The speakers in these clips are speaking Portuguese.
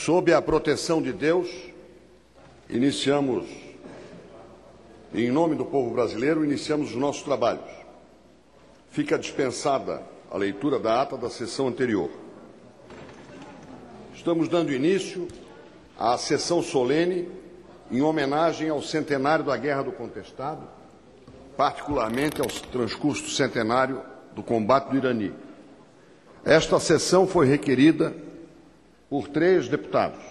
Sob a proteção de Deus, em nome do povo brasileiro, iniciamos os nossos trabalhos. Fica dispensada a leitura da ata da sessão anterior. Estamos dando início à sessão solene em homenagem ao centenário da Guerra do Contestado, particularmente ao transcurso do centenário do combate do Irani. Esta sessão foi requerida por 3 deputados,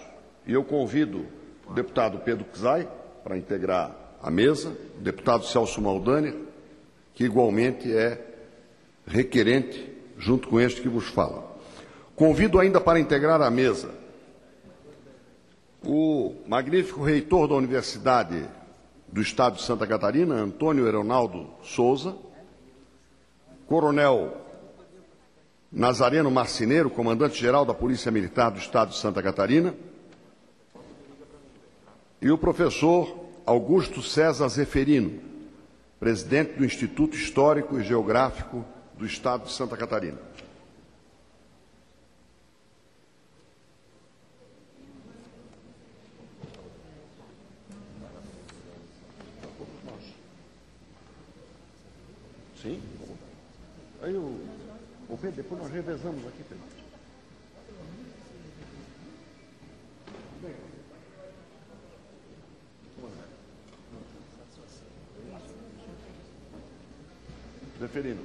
e eu convido o deputado Pedro Czai para integrar a mesa, o deputado Celso Maldaner, que igualmente é requerente, junto com este que vos fala. Convido ainda para integrar a mesa o magnífico reitor da Universidade do Estado de Santa Catarina, Antônio Eronaldo Souza, coronel Nazareno Marcineiro, comandante-geral da Polícia Militar do Estado de Santa Catarina, e o professor Augusto César Zeferino, presidente do Instituto Histórico e Geográfico do Estado de Santa Catarina. Sim? Aí o Pedro, depois nós revezamos aqui, Pedro. Zeferino.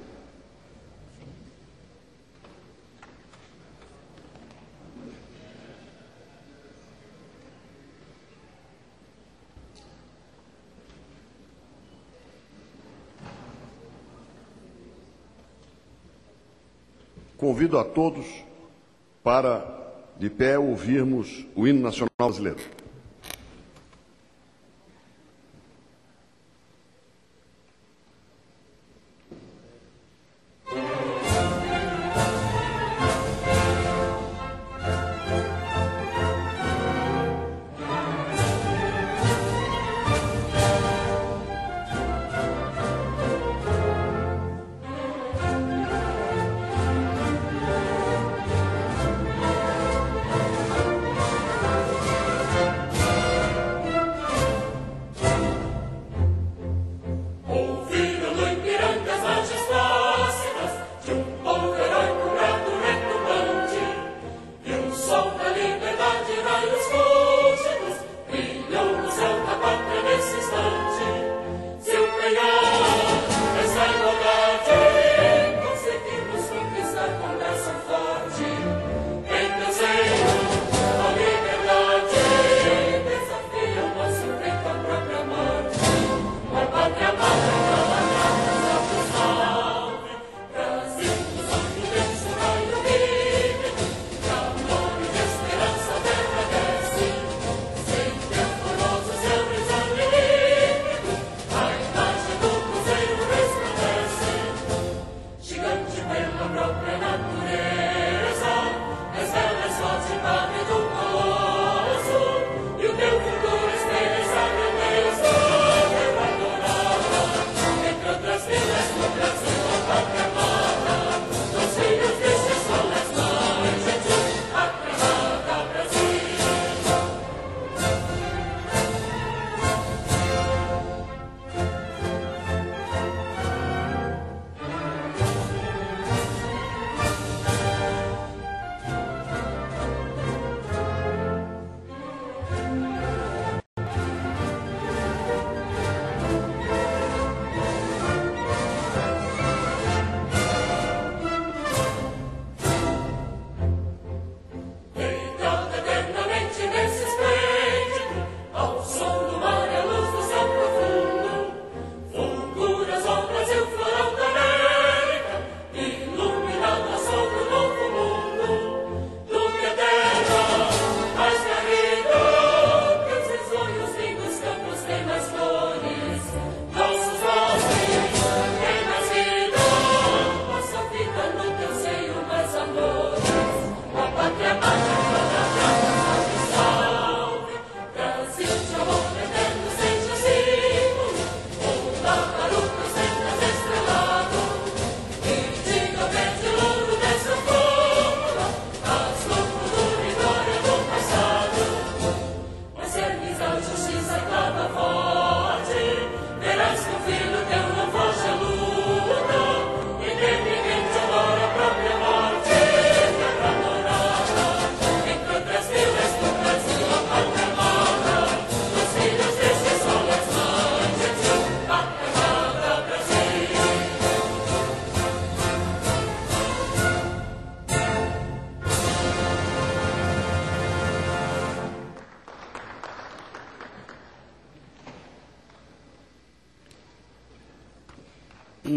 Convido a todos para, de pé, ouvirmos o hino nacional brasileiro.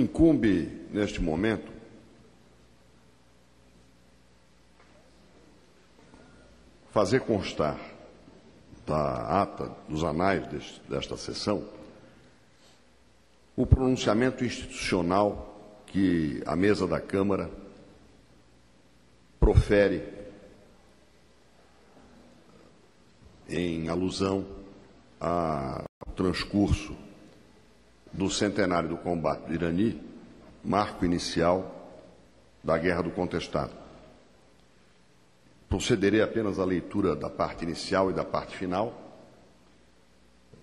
Me incumbe, neste momento, fazer constar da ata dos anais desta sessão o pronunciamento institucional que a mesa da Câmara profere em alusão ao transcurso do centenário do combate do Irani, marco inicial da Guerra do Contestado. Procederei apenas à leitura da parte inicial e da parte final,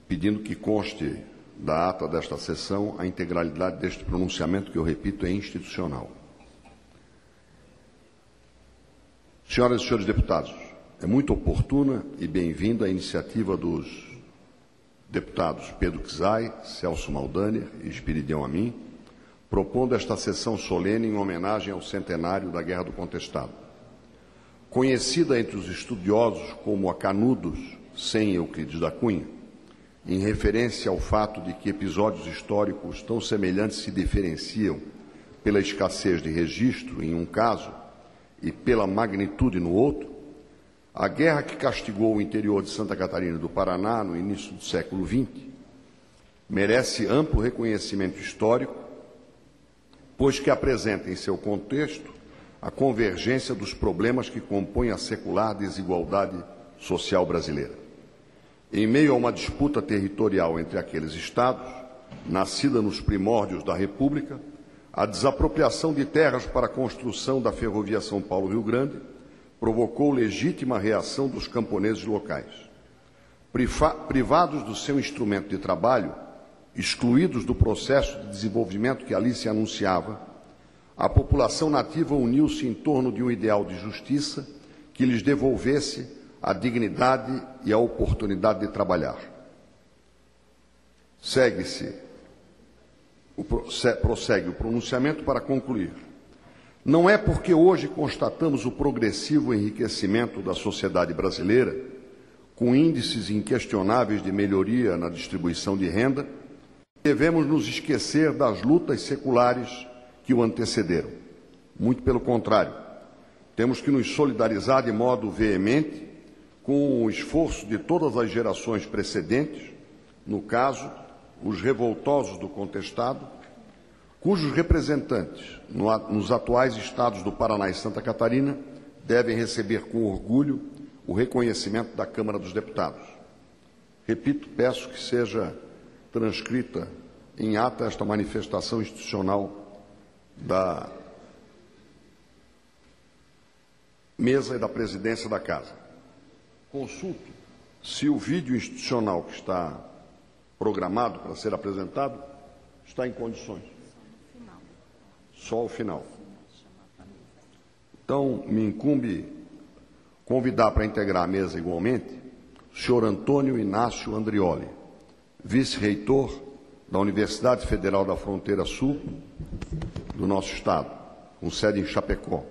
pedindo que conste da ata desta sessão a integralidade deste pronunciamento, que, eu repito, é institucional. Senhoras e senhores deputados, é muito oportuna e bem-vinda a iniciativa dos deputados Pedro Czai, Celso Maldaner e Esperidião Amin, propondo esta sessão solene em homenagem ao centenário da Guerra do Contestado. Conhecida entre os estudiosos como a Canudos, sem Euclides da Cunha, em referência ao fato de que episódios históricos tão semelhantes se diferenciam pela escassez de registro em um caso e pela magnitude no outro, a guerra que castigou o interior de Santa Catarina e do Paraná no início do século XX merece amplo reconhecimento histórico, pois que apresenta em seu contexto a convergência dos problemas que compõem a secular desigualdade social brasileira. Em meio a uma disputa territorial entre aqueles estados, nascida nos primórdios da República, a desapropriação de terras para a construção da ferrovia São Paulo-Rio Grande provocou legítima reação dos camponeses locais. Privados do seu instrumento de trabalho, excluídos do processo de desenvolvimento que ali se anunciava, a população nativa uniu-se em torno de um ideal de justiça que lhes devolvesse a dignidade e a oportunidade de trabalhar. Prossegue o pronunciamento para concluir. Não é porque hoje constatamos o progressivo enriquecimento da sociedade brasileira, com índices inquestionáveis de melhoria na distribuição de renda, que devemos nos esquecer das lutas seculares que o antecederam. Muito pelo contrário, temos que nos solidarizar de modo veemente com o esforço de todas as gerações precedentes, no caso, os revoltosos do contestado, cujos representantes, nos atuais estados do Paraná e Santa Catarina, devem receber com orgulho o reconhecimento da Câmara dos Deputados. Repito, peço que seja transcrita em ata esta manifestação institucional da mesa e da presidência da Casa. Consulto se o vídeo institucional que está programado para ser apresentado está em condições. Só o final. Então, me incumbe convidar para integrar a mesa igualmente o senhor Antônio Inácio Andrioli, vice-reitor da Universidade Federal da Fronteira Sul do nosso Estado, com sede em Chapecó,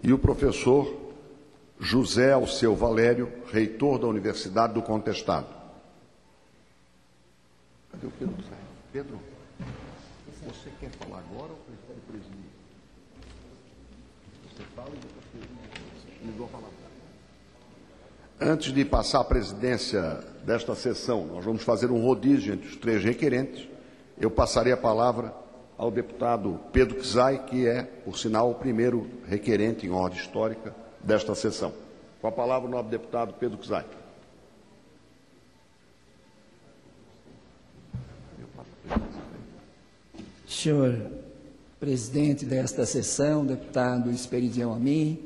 e o professor José Alceu Valério, reitor da Universidade do Contestado. Cadê o Pedro? Pedro, você quer falar agora ou prefere presidir? Você fala e depois me dou a palavra. Antes de passar a presidência desta sessão, nós vamos fazer um rodízio entre os três requerentes. Eu passarei a palavra ao deputado Pedro Czai, que é, por sinal, o primeiro requerente em ordem histórica desta sessão. Com a palavra, o nobre deputado Pedro Czai. Senhor presidente desta sessão, deputado Esperidião Amin,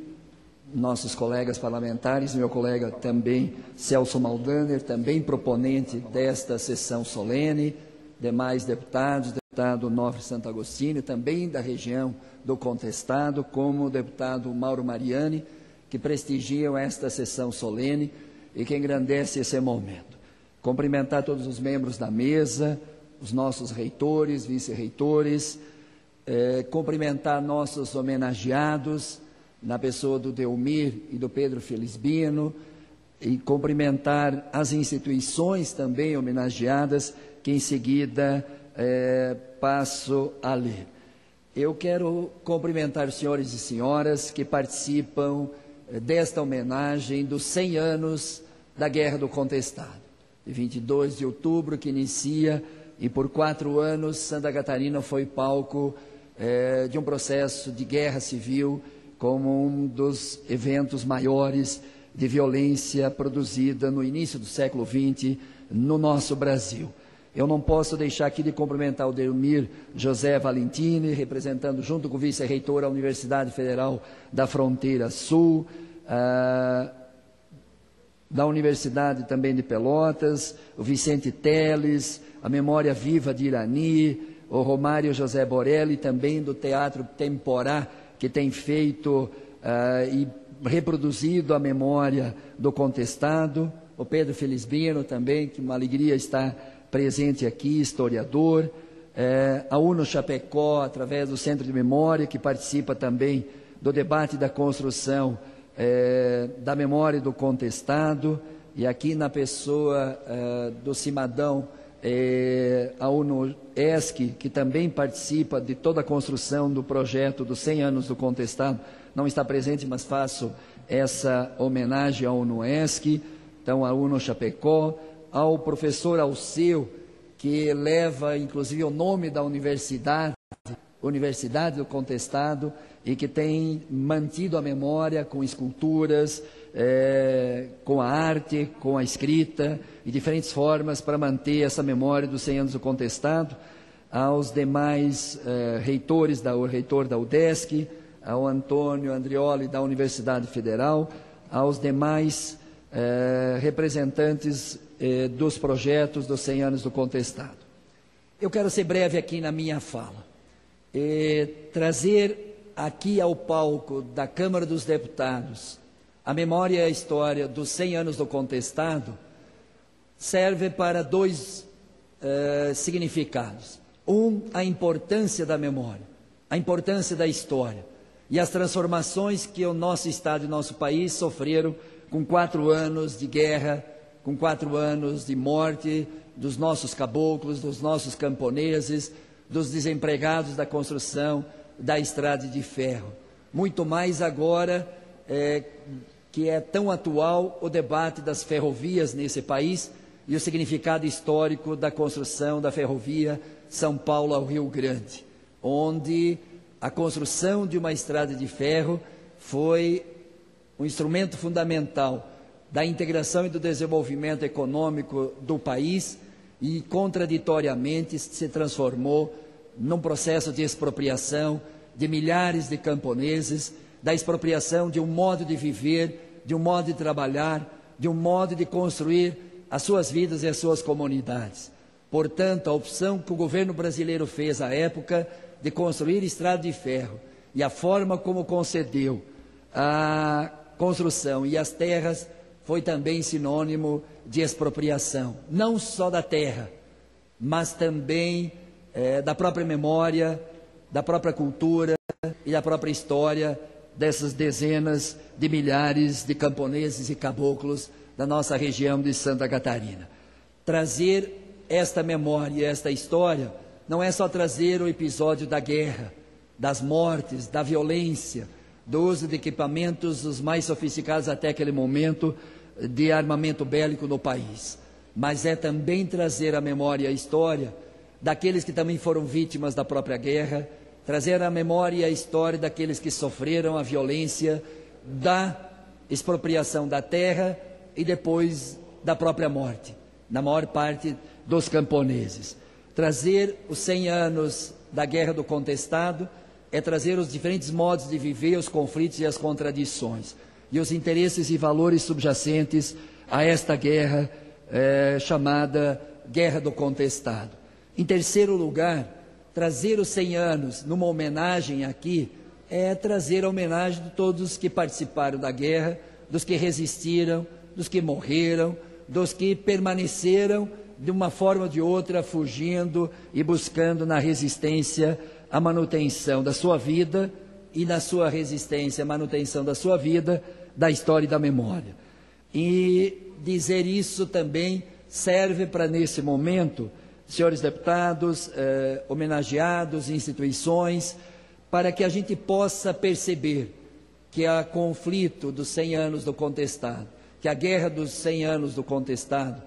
nossos colegas parlamentares, meu colega também Celso Maldaner, também proponente desta sessão solene, demais deputados, deputado Onofre Santo Agostinho, também da região do Contestado, como o deputado Mauro Mariani, que prestigiam esta sessão solene e que engrandece esse momento. Cumprimentar todos os membros da mesa, os nossos reitores, vice-reitores, cumprimentar nossos homenageados, na pessoa do Delmir e do Pedro Felisbino, e cumprimentar as instituições também homenageadas, que em seguida passo a ler. Eu quero cumprimentar os senhores e senhoras que participam desta homenagem dos 100 anos da Guerra do Contestado, de 22 de outubro, que inicia, e por 4 anos Santa Catarina foi palco de um processo de guerra civil, como um dos eventos maiores de violência produzida no início do século XX no nosso Brasil. Eu não posso deixar aqui de cumprimentar o Delmir José Valentini, representando junto com o vice-reitor a Universidade Federal da Fronteira Sul, da Universidade também de Pelotas, o Vicente Teles, a Memória Viva de Irani, o Romário José Borelli, também do Teatro Temporá, que tem feito e reproduzido a memória do contestado, o Pedro Felisbino também, que uma alegria estar presente aqui, historiador, a UNO Chapecó, através do Centro de Memória, que participa também do debate da construção da memória do contestado, e aqui na pessoa do Cimadão, a UNO-ESC, que também participa de toda a construção do projeto dos 100 anos do contestado, não está presente, mas faço essa homenagem à UNO-ESC, então a UNO Chapecó, ao professor Alceu, que leva inclusive o nome da universidade, Universidade do Contestado, e que tem mantido a memória com esculturas, com a arte, com a escrita, e diferentes formas para manter essa memória dos 100 anos do contestado. Aos demais reitores, o reitor da UDESC, ao Antônio Andrioli da Universidade Federal, aos demais representantes dos projetos dos 100 anos do contestado. Eu quero ser breve aqui na minha fala, trazer aqui ao palco da Câmara dos Deputados a memória e a história dos 100 anos do contestado serve para 2 significados. A importância da memória, a importância da história e as transformações que o nosso Estado e o nosso país sofreram com 4 anos de guerra, com 4 anos de morte dos nossos caboclos, dos nossos camponeses, dos desempregados da construção da estrada de ferro. Muito mais agora que é tão atual o debate das ferrovias nesse país e o significado histórico da construção da ferrovia São Paulo ao Rio Grande, onde a construção de uma estrada de ferro foi um instrumento fundamental da integração e do desenvolvimento econômico do país e, contraditoriamente, se transformou num processo de expropriação de milhares de camponeses, da expropriação de um modo de viver, de um modo de trabalhar, de um modo de construir as suas vidas e as suas comunidades. Portanto, a opção que o governo brasileiro fez à época de construir estrada de ferro e a forma como concedeu a construção e as terras foi também sinônimo de expropriação, não só da terra, mas também da própria memória, da própria cultura e da própria história dessas dezenas de milhares de camponeses e caboclos da nossa região de Santa Catarina. Trazer esta memória e esta história não é só trazer o episódio da guerra, das mortes, da violência, do uso de equipamentos os mais sofisticados até aquele momento de armamento bélico no país, mas é também trazer a memória e a história daqueles que também foram vítimas da própria guerra, trazer a memória e a história daqueles que sofreram a violência da expropriação da terra e depois da própria morte, na maior parte dos camponeses. Trazer os 100 anos da Guerra do Contestado é trazer os diferentes modos de viver, os conflitos e as contradições, e os interesses e valores subjacentes a esta guerra chamada Guerra do Contestado. Em terceiro lugar, trazer os 100 anos numa homenagem aqui é trazer a homenagem de todos que participaram da guerra, dos que resistiram, dos que morreram, dos que permaneceram de uma forma ou de outra fugindo e buscando na resistência a manutenção da sua vida e na sua resistência a manutenção da sua vida, da história e da memória. E dizer isso também serve para, nesse momento, senhores deputados, homenageados, instituições, para que a gente possa perceber que há conflito dos 100 anos do contestado, que a guerra dos 100 anos do contestado,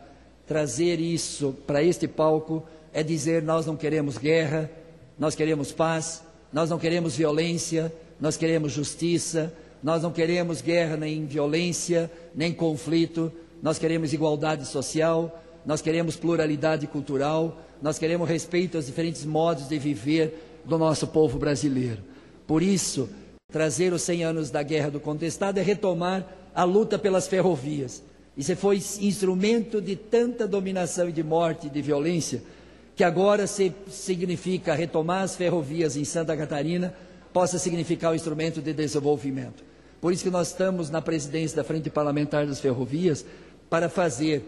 trazer isso para este palco é dizer: nós não queremos guerra, nós queremos paz, nós não queremos violência, nós queremos justiça, nós não queremos guerra, nem violência, nem conflito, nós queremos igualdade social, nós queremos pluralidade cultural, nós queremos respeito aos diferentes modos de viver do nosso povo brasileiro. Por isso, trazer os 100 anos da Guerra do Contestado é retomar a luta pelas ferrovias. Isso foi instrumento de tanta dominação e de morte e de violência, que agora significa retomar as ferrovias em Santa Catarina, possa significar o instrumento de desenvolvimento. Por isso que nós estamos na presidência da Frente Parlamentar das Ferrovias, para fazer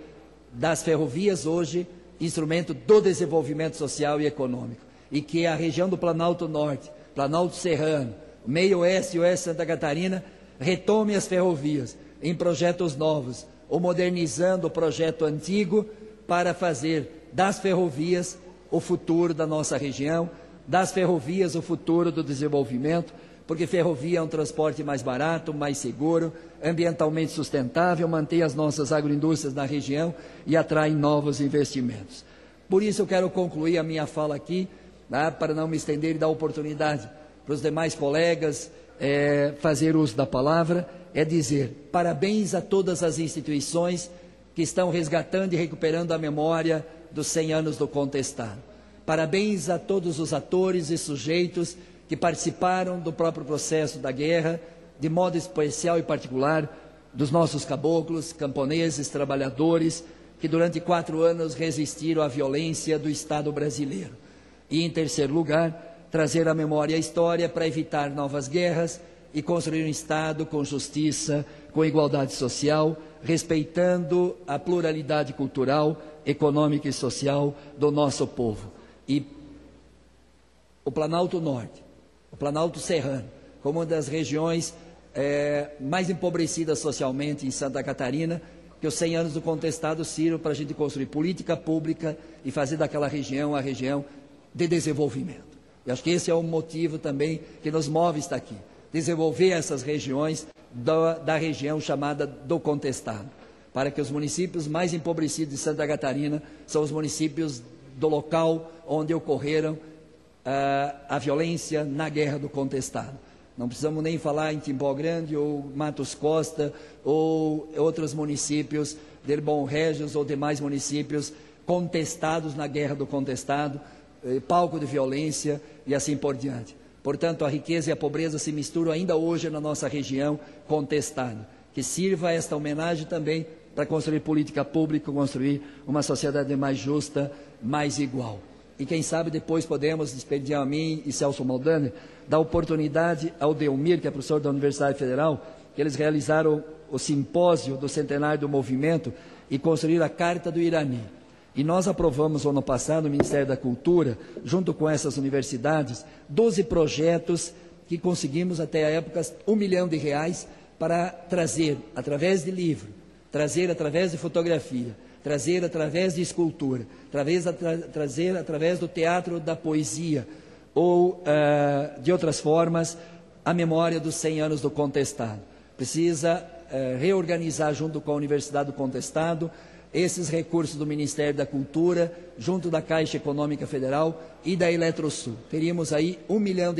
das ferrovias hoje instrumento do desenvolvimento social e econômico. E que a região do Planalto Norte, Planalto Serrano, meio oeste e oeste de Santa Catarina, retome as ferrovias em projetos novos, ou modernizando o projeto antigo, para fazer das ferrovias o futuro da nossa região, das ferrovias o futuro do desenvolvimento, porque ferrovia é um transporte mais barato, mais seguro, ambientalmente sustentável, mantém as nossas agroindústrias na região e atrai novos investimentos. Por isso eu quero concluir a minha fala aqui, para não me estender e dar oportunidade para os demais colegas fazer uso da palavra, é dizer parabéns a todas as instituições que estão resgatando e recuperando a memória dos 100 anos do contestado. Parabéns a todos os atores e sujeitos que participaram do próprio processo da guerra, de modo especial e particular, dos nossos caboclos, camponeses, trabalhadores, que durante 4 anos resistiram à violência do Estado brasileiro. E, em terceiro lugar, trazer à memória a história para evitar novas guerras e construir um Estado com justiça, com igualdade social, respeitando a pluralidade cultural, econômica e social do nosso povo. E o Planalto Norte, o Planalto Serrano, como uma das regiões mais empobrecidas socialmente em Santa Catarina, que os 100 anos do contestado sirvam para a gente construir política pública e fazer daquela região a região de desenvolvimento. Eu acho que esse é o motivo também que nos move estar aqui, desenvolver essas regiões da região chamada do contestado, para que os municípios mais empobrecidos de Santa Catarina são os municípios do local onde ocorreram a violência na Guerra do Contestado. Não precisamos nem falar em Timbó Grande ou Matos Costa ou outros municípios de Bom Regis ou demais municípios contestados na Guerra do Contestado, palco de violência e assim por diante. Portanto, a riqueza e a pobreza se misturam ainda hoje na nossa região contestada. Que sirva esta homenagem também para construir política pública, construir uma sociedade mais justa, mais igual. E quem sabe depois podemos, despedir a mim e Celso Maldaner, dar oportunidade ao Delmir, que é professor da Universidade Federal, que eles realizaram o simpósio do centenário do movimento e construíram a Carta do Irani. E nós aprovamos no ano passado, no Ministério da Cultura, junto com essas universidades, 12 projetos que conseguimos até a época R$1 milhão para trazer através de livro, trazer através de fotografia, trazer através de escultura, trazer através do teatro da poesia ou de outras formas a memória dos 100 anos do contestado. Precisa reorganizar junto com a Universidade do Contestado esses recursos do Ministério da Cultura, junto da Caixa Econômica Federal e da Eletrosul. Teríamos aí R$1 milhão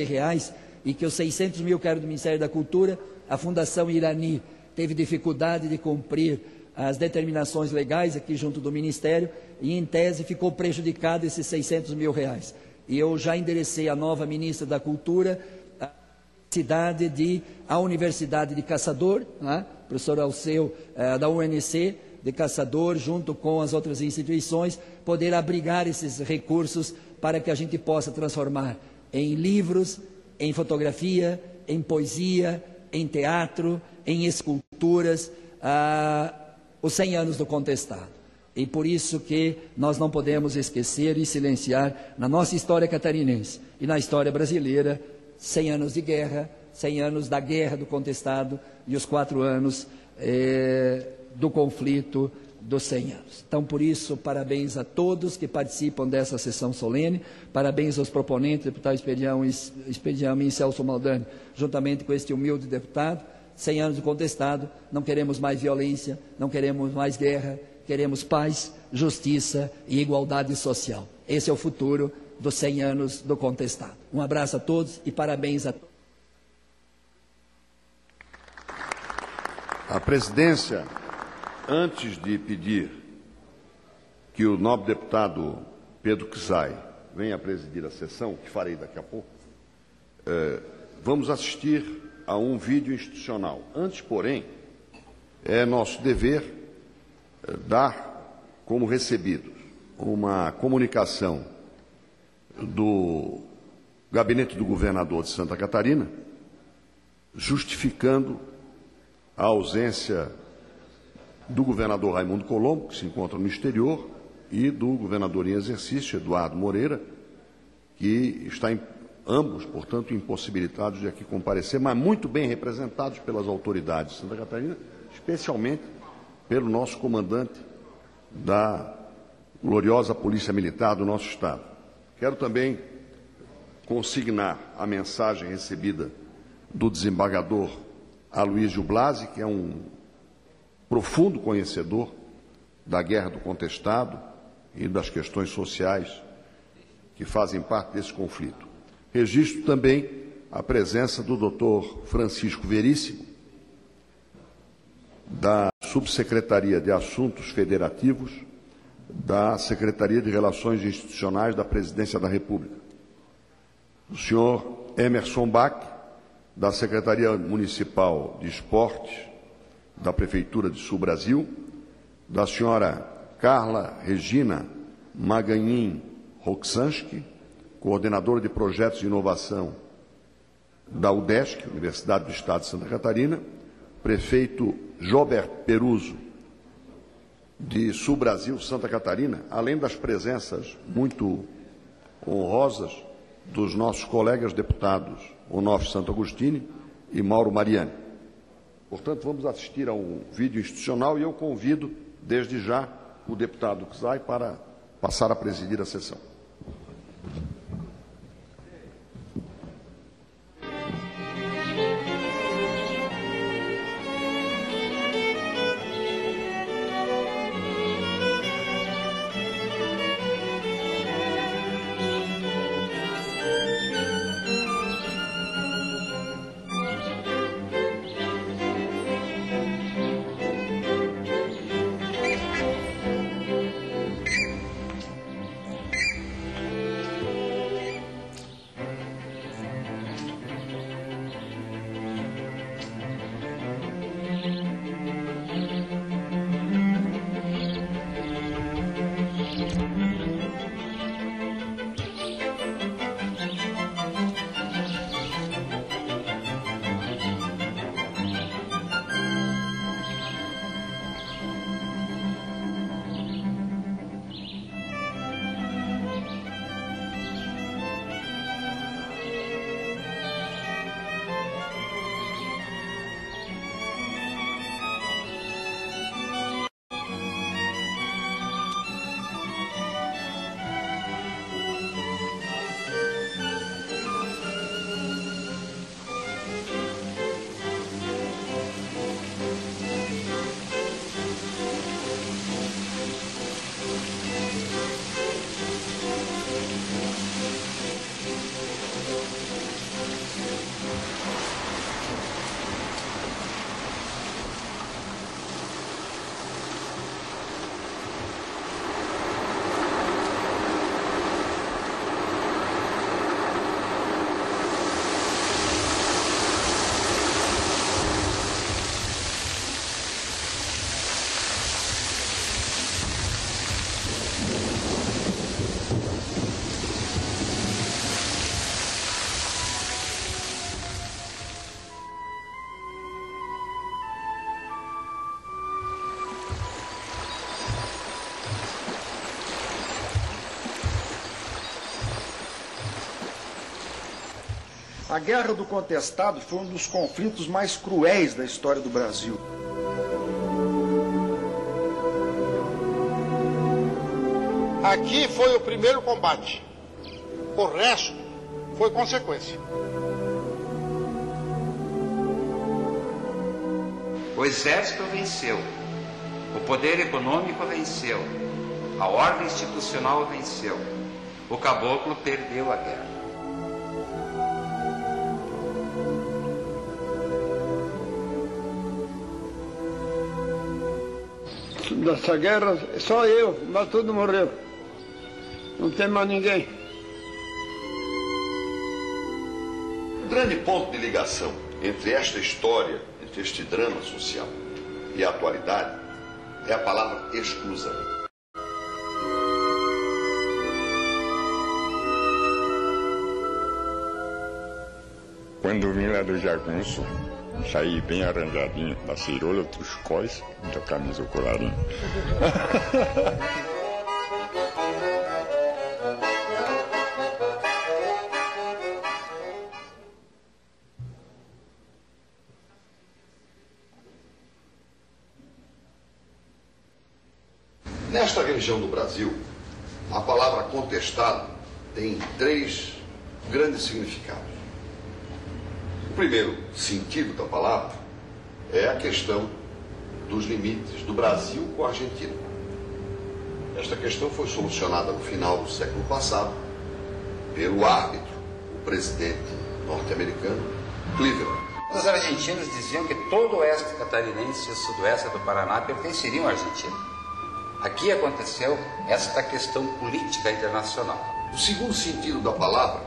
e que os 600 mil que eram do Ministério da Cultura, a Fundação Irani teve dificuldade de cumprir as determinações legais aqui junto do Ministério e, em tese, ficou prejudicado esses R$600 mil. E eu já enderecei à nova ministra da Cultura a necessidade de a Universidade de Caçador, professor Alceu, da UNC, de Caçador, junto com as outras instituições, poder abrigar esses recursos para que a gente possa transformar em livros, em fotografia, em poesia, em teatro, em esculturas, os 100 anos do contestado. E por isso que nós não podemos esquecer e silenciar na nossa história catarinense e na história brasileira 100 anos de guerra, 100 anos da Guerra do Contestado e os 4 anos do conflito dos 100 anos. Então, por isso, parabéns a todos que participam dessa sessão solene, parabéns aos proponentes, deputado Expedião Amin e Celso Maldani, juntamente com este humilde deputado. 100 anos do contestado, não queremos mais violência, não queremos mais guerra, queremos paz, justiça e igualdade social. Esse é o futuro dos 100 anos do contestado. Um abraço a todos e parabéns a todos. A presidência, antes de pedir que o nobre deputado Pedro Kizai venha presidir a sessão, que farei daqui a pouco, vamos assistir a um vídeo institucional. Antes, porém, é nosso dever dar como recebidos uma comunicação do gabinete do governador de Santa Catarina, justificando a ausência do governador Raimundo Colombo, que se encontra no exterior, e do governador em exercício, Eduardo Moreira, que está ambos, portanto, impossibilitados de aqui comparecer, mas muito bem representados pelas autoridades de Santa Catarina, especialmente pelo nosso comandante da gloriosa Polícia Militar do nosso Estado. Quero também consignar a mensagem recebida do desembargador Aloysio Blasi, que é um profundo conhecedor da guerra do contestado e das questões sociais que fazem parte desse conflito. Registro também a presença do Dr. Francisco Veríssimo, da Subsecretaria de Assuntos Federativos, da Secretaria de Relações Institucionais da Presidência da República, do senhor Emerson Bach, da Secretaria Municipal de Esportes da Prefeitura de Sul Brasil, da senhora Carla Regina Maganin Roxanski, coordenadora de projetos de inovação da UDESC, Universidade do Estado de Santa Catarina, prefeito Jobert Peruso, de Sul Brasil, Santa Catarina, além das presenças muito honrosas dos nossos colegas deputados Onofre Santo Agostini e Mauro Mariani. Portanto, vamos assistir a um vídeo institucional e eu convido, desde já, o deputado Kizai para passar a presidir a sessão. A Guerra do Contestado foi um dos conflitos mais cruéis da história do Brasil. Aqui foi o primeiro combate. O resto foi consequência. O exército venceu, o poder econômico venceu, a ordem institucional venceu, o caboclo perdeu a guerra. Dessa guerra, só eu, mas tudo morreu. Não tem mais ninguém. O grande ponto de ligação entre esta história, entre este drama social e a atualidade, é a palavra exclusão. Quando vim lá do Jagunço, saí bem arranjadinho, da cirola dos cóis e da camisa do colarinho. Nesta região do Brasil, a palavra contestado tem 3 grandes significados. O primeiro sentido da palavra é a questão dos limites do Brasil com a Argentina. Esta questão foi solucionada no final do século passado pelo árbitro, o presidente norte-americano, Cleveland. Os argentinos diziam que todo o oeste catarinense e o sudoeste do Paraná pertenceriam à Argentina. Aqui aconteceu esta questão política internacional. O segundo sentido da palavra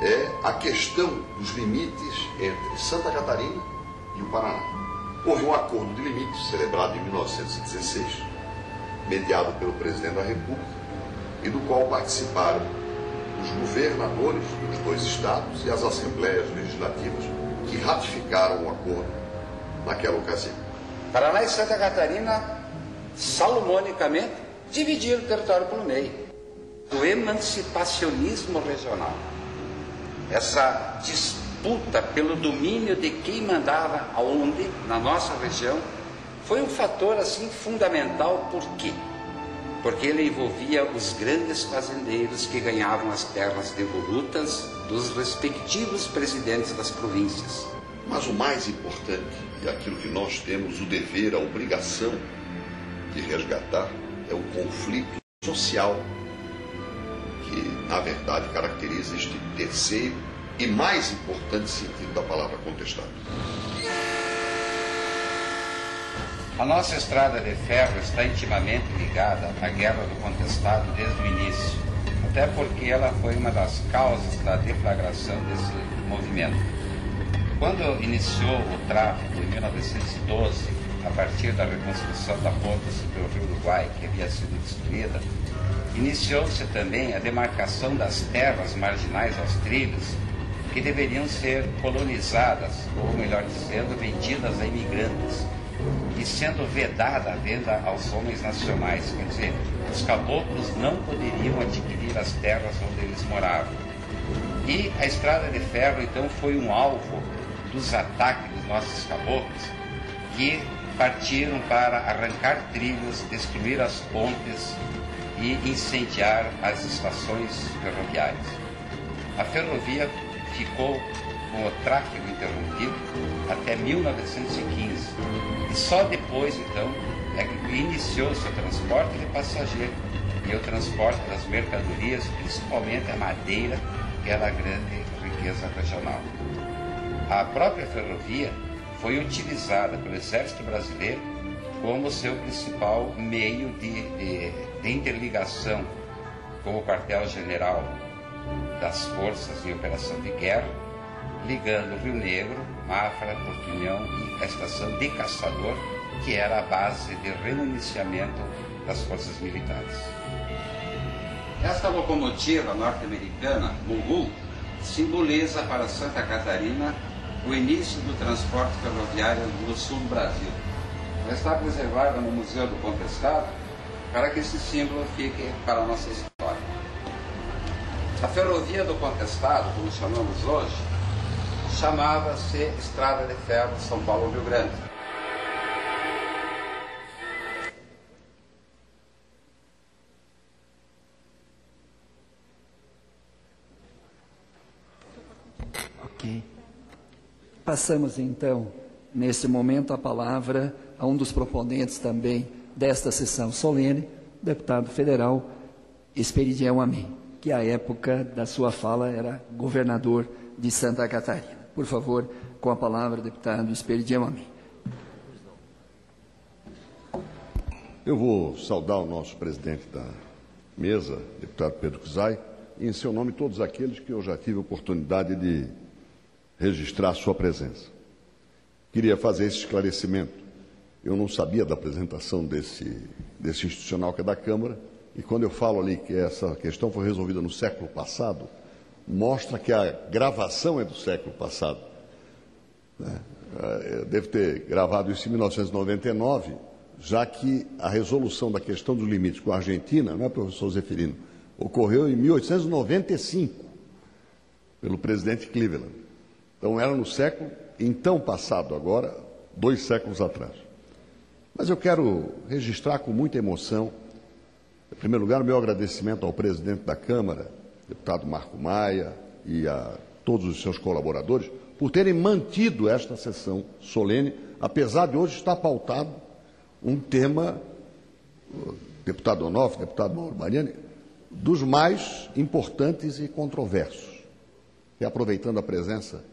é a questão dos limites entre Santa Catarina e o Paraná. Houve um acordo de limites celebrado em 1916, mediado pelo presidente da República, e do qual participaram os governadores dos 2 estados e as assembleias legislativas que ratificaram o acordo naquela ocasião. Paraná e Santa Catarina, salomonicamente, dividiram o território pelo meio. O emancipacionismo regional, essa disputa pelo domínio de quem mandava aonde, na nossa região, foi um fator assim fundamental. Por quê? Porque ele envolvia os grandes fazendeiros que ganhavam as terras devolutas dos respectivos presidentes das províncias. Mas o mais importante, e aquilo que nós temos o dever, a obrigação de resgatar, é o conflito social que, na verdade, caracteriza este terceiro e mais importante sentido da palavra contestado. A nossa estrada de ferro está intimamente ligada à Guerra do Contestado desde o início, até porque ela foi uma das causas da deflagração desse movimento. Quando iniciou o tráfico em 1912, a partir da reconstrução da ponte sobre o Rio Uruguai, que havia sido destruída, iniciou-se também a demarcação das terras marginais aos trilhos, que deveriam ser colonizadas, ou melhor dizendo, vendidas a imigrantes, e sendo vedada a venda aos homens nacionais, quer dizer, os caboclos não poderiam adquirir as terras onde eles moravam. E a estrada de ferro, então, foi um alvo dos ataques dos nossos caboclos, que partiram para arrancar trilhos, destruir as pontes e incendiar as estações ferroviárias. A ferrovia ficou com o tráfego interrompido até 1915 e só depois, então, é que iniciou-se o transporte de passageiro e o transporte das mercadorias, principalmente a madeira, que era a grande riqueza regional. A própria ferrovia foi utilizada pelo Exército Brasileiro como seu principal meio de interligação com o quartel-general das forças em operação de guerra, ligando Rio Negro, Mafra, Portunhão e a estação de Caçador, que era a base de remuniciamento das forças militares. Esta locomotiva norte-americana, Mogul, simboliza para Santa Catarina o início do transporte ferroviário no sul do Brasil. Ela está preservada no Museu do Contestado para que esse símbolo fique para a nossa história. A ferrovia do Contestado, como chamamos hoje, chamava-se Estrada de Ferro São Paulo-Rio Grande. Passamos, então, nesse momento, a palavra a um dos proponentes também desta sessão solene, o deputado federal Esperidião Amin, que à época da sua fala era governador de Santa Catarina. Por favor, com a palavra, deputado Esperidião Amin. Eu vou saudar o nosso presidente da mesa, deputado Pedro Cusai, e em seu nome todos aqueles que eu já tive a oportunidade de registrar a sua presença. Queria fazer esse esclarecimento. Eu não sabia da apresentação desse institucional que é da Câmara, e quando eu falo ali que essa questão foi resolvida no século passado, mostra que a gravação é do século passado. Eu devo ter gravado isso em 1999, já que a resolução da questão dos limites com a Argentina, não é, professor Zeferino, ocorreu em 1895, pelo presidente Cleveland. Então, era no século, então passado agora, 2 séculos atrás. Mas eu quero registrar com muita emoção, em primeiro lugar, o meu agradecimento ao presidente da Câmara, deputado Marco Maia, e a todos os seus colaboradores, por terem mantido esta sessão solene, apesar de hoje estar pautado um tema, deputado Onofre, deputado Mauro Mariani, dos mais importantes e controversos. E aproveitando a presença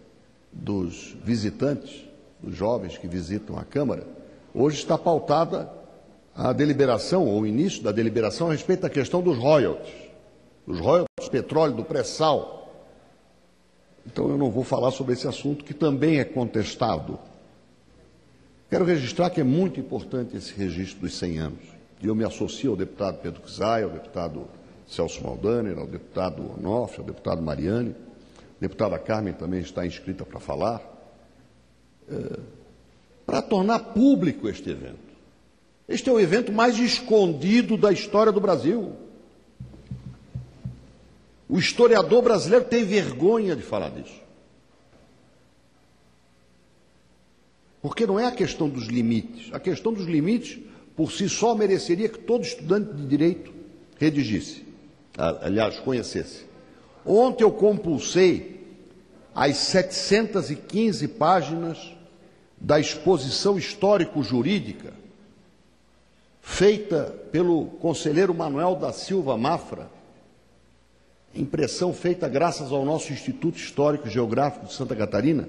dos visitantes, dos jovens que visitam a Câmara, hoje está pautada a deliberação, ou o início da deliberação, a respeito da questão dos royalties do petróleo, do pré-sal. Então eu não vou falar sobre esse assunto, que também é contestado. Quero registrar que é muito importante esse registro dos 100 anos. E eu me associo ao deputado Pedro Cusai, ao deputado Celso Maldaner, ao deputado Onofre, ao deputado Mariani. A deputada Carmen também está inscrita para falar. Para tornar público este evento. Este é o evento mais escondido da história do Brasil. O historiador brasileiro tem vergonha de falar disso. Porque não é a questão dos limites. A questão dos limites, por si só, mereceria que todo estudante de direito redigisse, aliás, conhecesse. Ontem eu compulsei as 715 páginas da exposição histórico-jurídica feita pelo conselheiro Manuel da Silva Mafra, impressão feita graças ao nosso Instituto Histórico e Geográfico de Santa Catarina,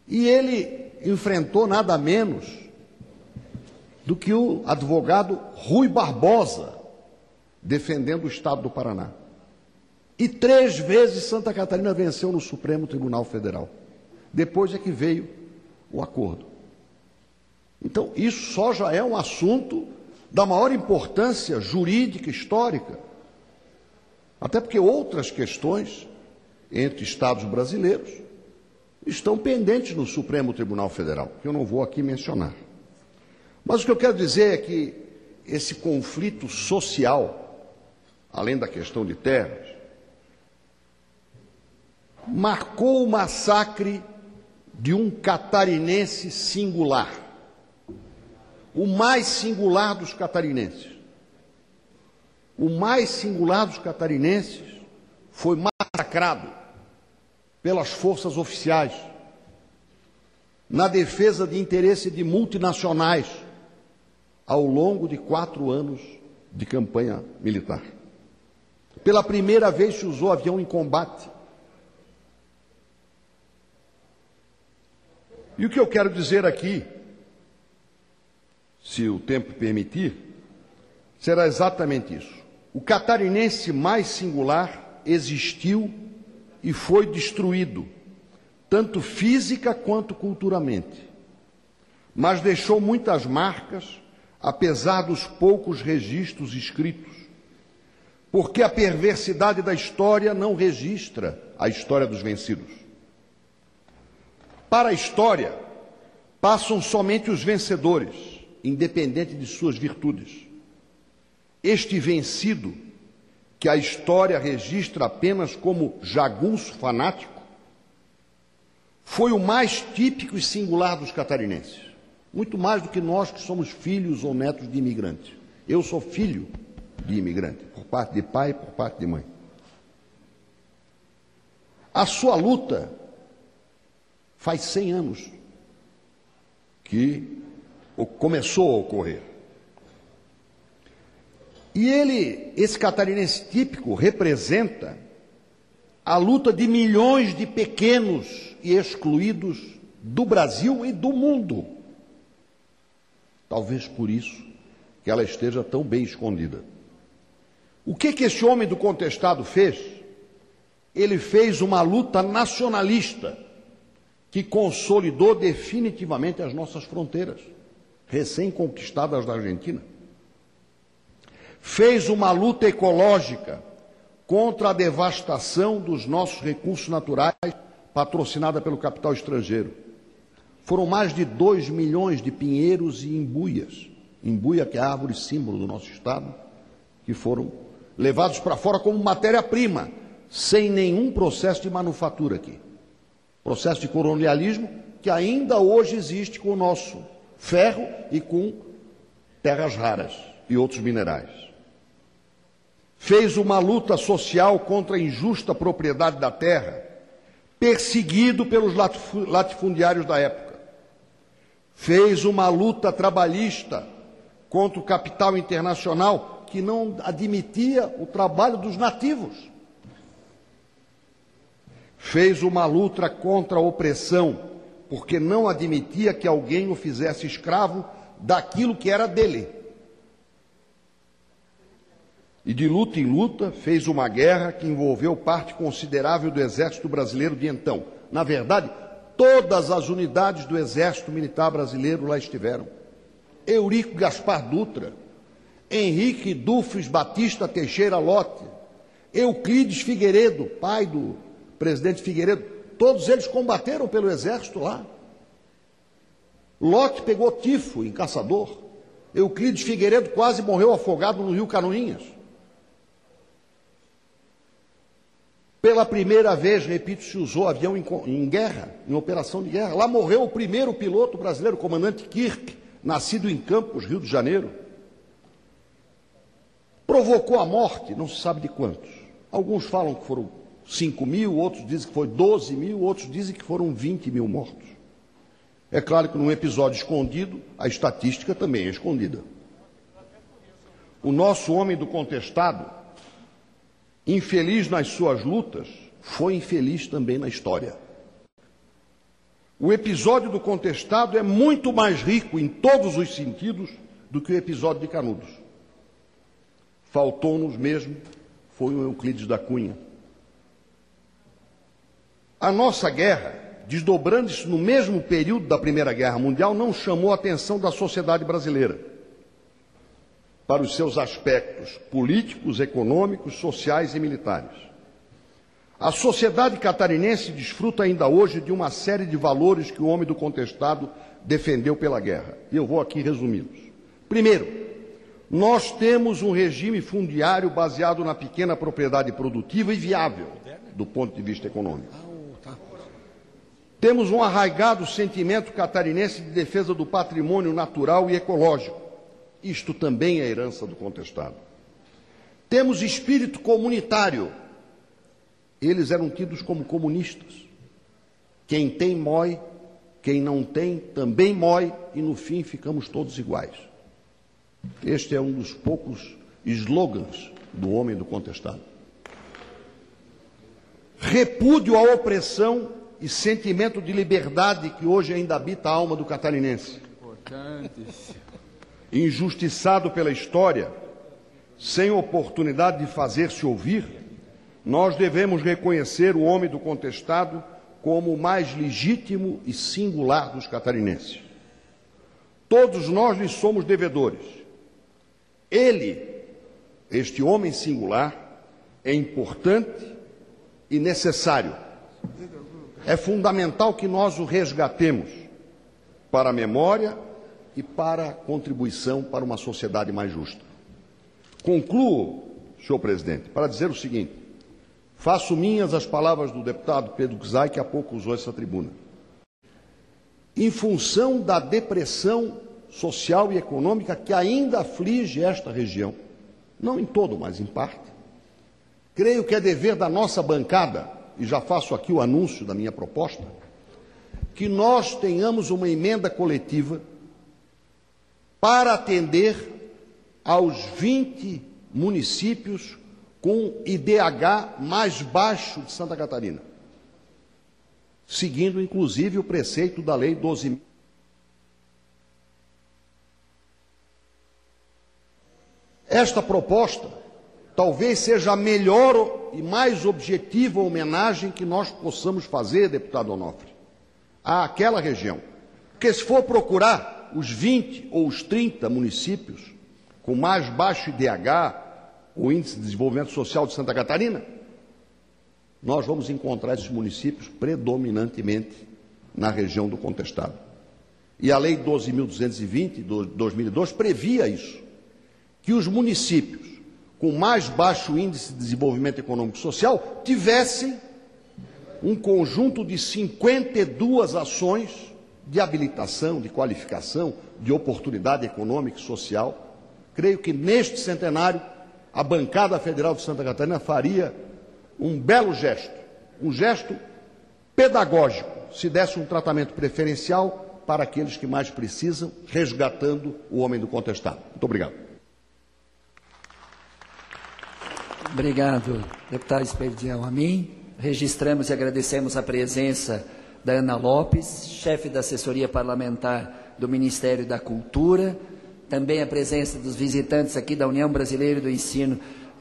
e ele enfrentou nada menos do que o advogado Rui Barbosa, defendendo o Estado do Paraná. E 3 vezes Santa Catarina venceu no Supremo Tribunal Federal. Depois é que veio o acordo. Então, isso só já é um assunto da maior importância jurídica, histórica. Até porque outras questões entre Estados brasileiros estão pendentes no Supremo Tribunal Federal, que eu não vou aqui mencionar. Mas o que eu quero dizer é que esse conflito social, além da questão de terras, marcou o massacre de um catarinense singular, o mais singular dos catarinenses. O mais singular dos catarinenses foi massacrado pelas forças oficiais na defesa de interesse de multinacionais ao longo de 4 anos de campanha militar. Pela primeira vez se usou avião em combate. E o que eu quero dizer aqui, se o tempo permitir, será exatamente isso. O catarinense mais singular existiu e foi destruído, tanto física quanto culturalmente, mas deixou muitas marcas, apesar dos poucos registros escritos, porque a perversidade da história não registra a história dos vencidos. Para a história, passam somente os vencedores, independente de suas virtudes. Este vencido, que a história registra apenas como jagunço fanático, foi o mais típico e singular dos catarinenses. Muito mais do que nós que somos filhos ou netos de imigrantes. Eu sou filho de imigrante, por parte de pai e por parte de mãe. A sua luta Faz 100 anos que começou a ocorrer. E esse catarinense típico representa a luta de milhões de pequenos e excluídos do Brasil e do mundo. Talvez por isso que ela esteja tão bem escondida. O que esse homem do contestado fez? Ele fez uma luta nacionalista que consolidou definitivamente as nossas fronteiras, recém-conquistadas da Argentina. Fez uma luta ecológica contra a devastação dos nossos recursos naturais, patrocinada pelo capital estrangeiro. Foram mais de 2 milhões de pinheiros e imbuias, imbuia que é a árvore símbolo do nosso estado, que foram levados para fora como matéria-prima, sem nenhum processo de manufatura aqui. Processo de colonialismo que ainda hoje existe com o nosso ferro e com terras raras e outros minerais. Fez uma luta social contra a injusta propriedade da terra, perseguido pelos latifundiários da época. Fez uma luta trabalhista contra o capital internacional que não admitia o trabalho dos nativos. Fez uma luta contra a opressão, porque não admitia que alguém o fizesse escravo daquilo que era dele. E de luta em luta fez uma guerra que envolveu parte considerável do exército brasileiro de então. Na verdade, todas as unidades do exército militar brasileiro lá estiveram. Eurico Gaspar Dutra, Henrique Dufres Batista Teixeira Lott, Euclides Figueiredo, pai do presidente Figueiredo, todos eles combateram pelo exército lá. Lott pegou tifo em Caçador. Euclides Figueiredo quase morreu afogado no rio Canoinhas. Pela primeira vez, repito, se usou avião em guerra, em operação de guerra. Lá morreu o primeiro piloto brasileiro, o comandante Kirk, nascido em Campos, Rio de Janeiro. Provocou a morte, não se sabe de quantos. Alguns falam que foram 5 mil, outros dizem que foi 12 mil, outros dizem que foram 20 mil mortos. É claro que num episódio escondido, a estatística também é escondida. O nosso homem do contestado, infeliz nas suas lutas, foi infeliz também na história. O episódio do contestado é muito mais rico em todos os sentidos do que o episódio de Canudos. Faltou-nos mesmo, foi o Euclides da Cunha. A nossa guerra, desdobrando-se no mesmo período da Primeira Guerra Mundial, não chamou a atenção da sociedade brasileira para os seus aspectos políticos, econômicos, sociais e militares. A sociedade catarinense desfruta ainda hoje de uma série de valores que o homem do contestado defendeu pela guerra. E eu vou aqui resumi-los. Primeiro, nós temos um regime fundiário baseado na pequena propriedade produtiva e viável do ponto de vista econômico. Temos um arraigado sentimento catarinense de defesa do patrimônio natural e ecológico. Isto também é herança do contestado. Temos espírito comunitário. Eles eram tidos como comunistas. Quem tem, mói. Quem não tem, também mói. E, no fim, ficamos todos iguais. Este é um dos poucos slogans do homem do contestado. Repúdio à opressão e sentimento de liberdade que hoje ainda habita a alma do catarinense. Injustiçado pela história, sem oportunidade de fazer-se ouvir, nós devemos reconhecer o homem do contestado como o mais legítimo e singular dos catarinenses. Todos nós lhe somos devedores. Ele, este homem singular, é importante e necessário. É fundamental que nós o resgatemos para a memória e para a contribuição para uma sociedade mais justa. Concluo, senhor presidente, para dizer o seguinte: faço minhas as palavras do deputado Pedro Czai, que há pouco usou essa tribuna. Em função da depressão social e econômica que ainda aflige esta região, não em todo, mas em parte, creio que é dever da nossa bancada, e já faço aqui o anúncio da minha proposta, que nós tenhamos uma emenda coletiva para atender aos 20 municípios com IDH mais baixo de Santa Catarina, seguindo inclusive o preceito da Lei 12.000. Esta proposta talvez seja a melhor e mais objetiva homenagem que nós possamos fazer, deputado Onofre, àquela região. Porque se for procurar os 20 ou os 30 municípios com mais baixo IDH, o Índice de Desenvolvimento Social de Santa Catarina, nós vamos encontrar esses municípios predominantemente na região do contestado. E a Lei 12.220, de 2002, previa isso, que os municípios com mais baixo índice de desenvolvimento econômico e social tivessem um conjunto de 52 ações de habilitação, de qualificação, de oportunidade econômica e social. Creio que neste centenário a bancada federal de Santa Catarina faria um belo gesto, um gesto pedagógico, se desse um tratamento preferencial para aqueles que mais precisam, resgatando o homem do contestado. Muito obrigado. Obrigado, deputado Esperidião Amin. Registramos e agradecemos a presença da Ana Lopes, chefe da assessoria parlamentar do Ministério da Cultura, também a presença dos visitantes aqui da União Brasileira do Ensino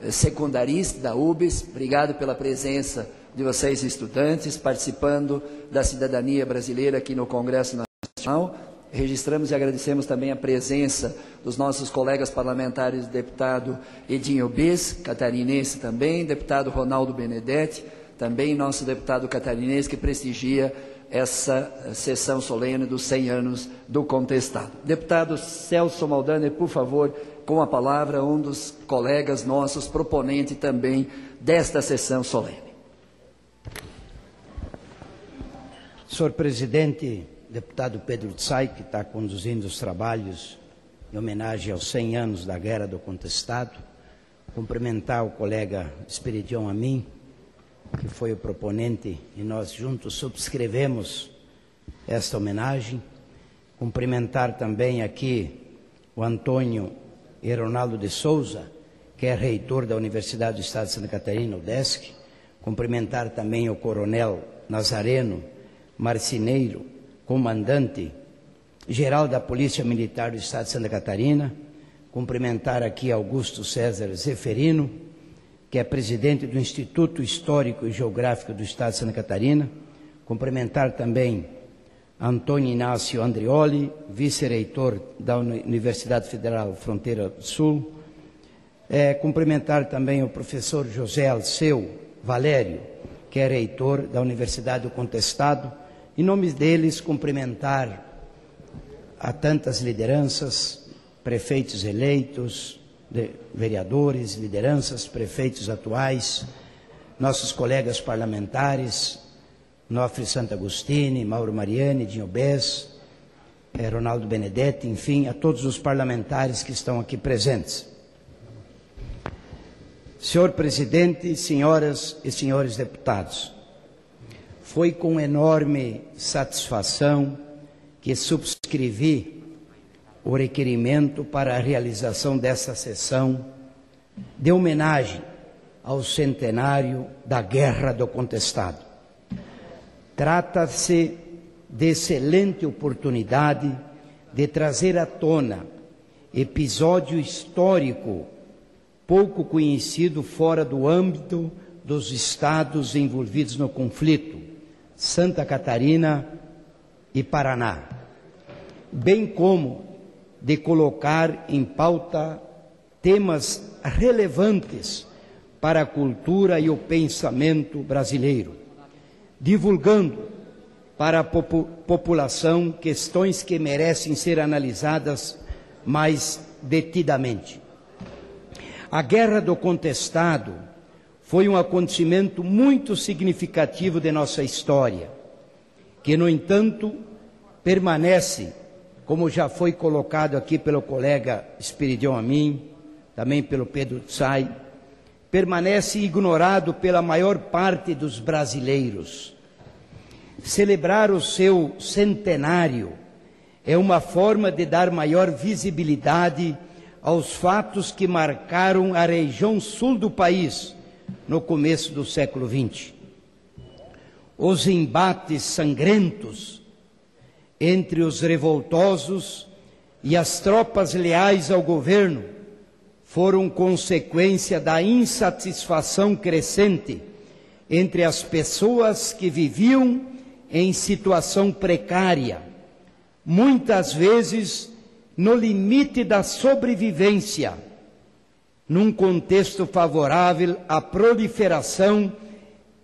Secundarista, da UBS. Obrigado pela presença de vocês, estudantes, participando da cidadania brasileira aqui no Congresso Nacional. Registramos e agradecemos também a presença dos nossos colegas parlamentares, deputado Edinho Bis, catarinense também, deputado Ronaldo Benedetti, também nosso deputado catarinense que prestigia essa sessão solene dos 100 anos do contestado. Deputado Celso Maldaner, por favor, com a palavra, um dos colegas nossos, proponente também desta sessão solene. Senhor presidente, deputado Pedro Tsai, que está conduzindo os trabalhos em homenagem aos 100 anos da Guerra do Contestado, cumprimentar o colega Esperidião Amin, que foi o proponente, e nós juntos subscrevemos esta homenagem. Cumprimentar também aqui o Antônio Ronaldo de Souza, que é reitor da Universidade do Estado de Santa Catarina, UDESC. Cumprimentar também o coronel Nazareno Marcineiro, comandante geral da Polícia Militar do Estado de Santa Catarina. Cumprimentar aqui Augusto César Zeferino, que é presidente do Instituto Histórico e Geográfico do Estado de Santa Catarina. Cumprimentar também Antônio Inácio Andrioli, vice-reitor da Universidade Federal Fronteira do Sul. Cumprimentar também o professor José Alceu Valério, que é reitor da Universidade do Contestado. Em nome deles, cumprimentar a tantas lideranças, prefeitos eleitos, vereadores, lideranças, prefeitos atuais, nossos colegas parlamentares, Nofre Sant'Agostini, Mauro Mariani, Dinho Bess, Ronaldo Benedetti, enfim, a todos os parlamentares que estão aqui presentes. Senhor presidente, senhoras e senhores deputados, foi com enorme satisfação que subscrevi o requerimento para a realização dessa sessão de homenagem ao centenário da Guerra do Contestado. Trata-se de excelente oportunidade de trazer à tona episódio histórico pouco conhecido fora do âmbito dos estados envolvidos no conflito, Santa Catarina e Paraná, bem como de colocar em pauta temas relevantes para a cultura e o pensamento brasileiro, divulgando para a população questões que merecem ser analisadas mais detidamente. A Guerra do Contestado foi um acontecimento muito significativo de nossa história, que, no entanto, permanece, como já foi colocado aqui pelo colega Esperidião Amin, também pelo Pedro Tsai, permanece ignorado pela maior parte dos brasileiros. celebrar o seu centenário é uma forma de dar maior visibilidade aos fatos que marcaram a região sul do país no começo do século XX. Os embates sangrentos entre os revoltosos e as tropas leais ao governo foram consequência da insatisfação crescente entre as pessoas que viviam em situação precária, muitas vezes no limite da sobrevivência, num contexto favorável à proliferação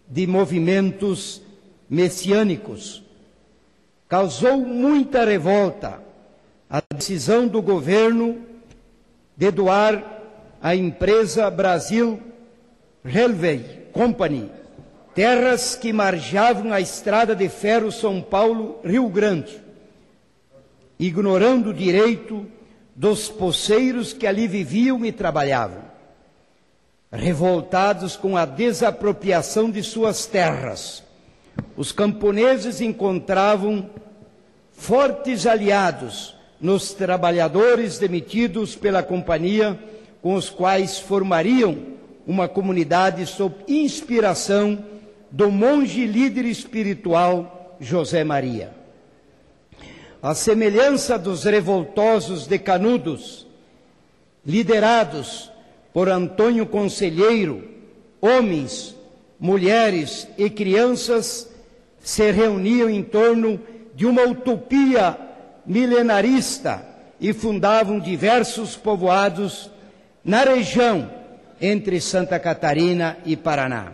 de movimentos messiânicos. Causou muita revolta a decisão do governo de doar à empresa Brasil Railway Company terras que margeavam a estrada de ferro São Paulo-Rio Grande, ignorando o direito dos poceiros que ali viviam e trabalhavam. Revoltados com a desapropriação de suas terras, os camponeses encontravam fortes aliados nos trabalhadores demitidos pela companhia, com os quais formariam uma comunidade sob inspiração do monge líder espiritual José Maria. A semelhança dos revoltosos de Canudos, liderados por Antônio Conselheiro, homens, mulheres e crianças se reuniam em torno de uma utopia milenarista e fundavam diversos povoados na região entre Santa Catarina e Paraná,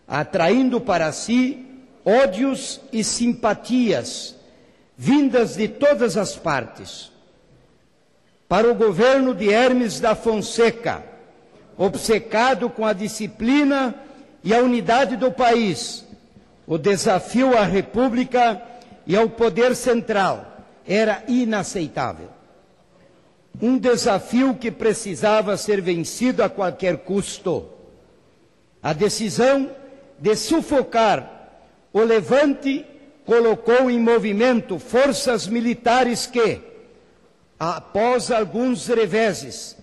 atraindo para si ódios e simpatias vindas de todas as partes. Para o governo de Hermes da Fonseca, obcecado com a disciplina e a unidade do país, o desafio à República e ao poder central era inaceitável. Um desafio que precisava ser vencido a qualquer custo. A decisão de sufocar o levante colocou em movimento forças militares que, após alguns reveses,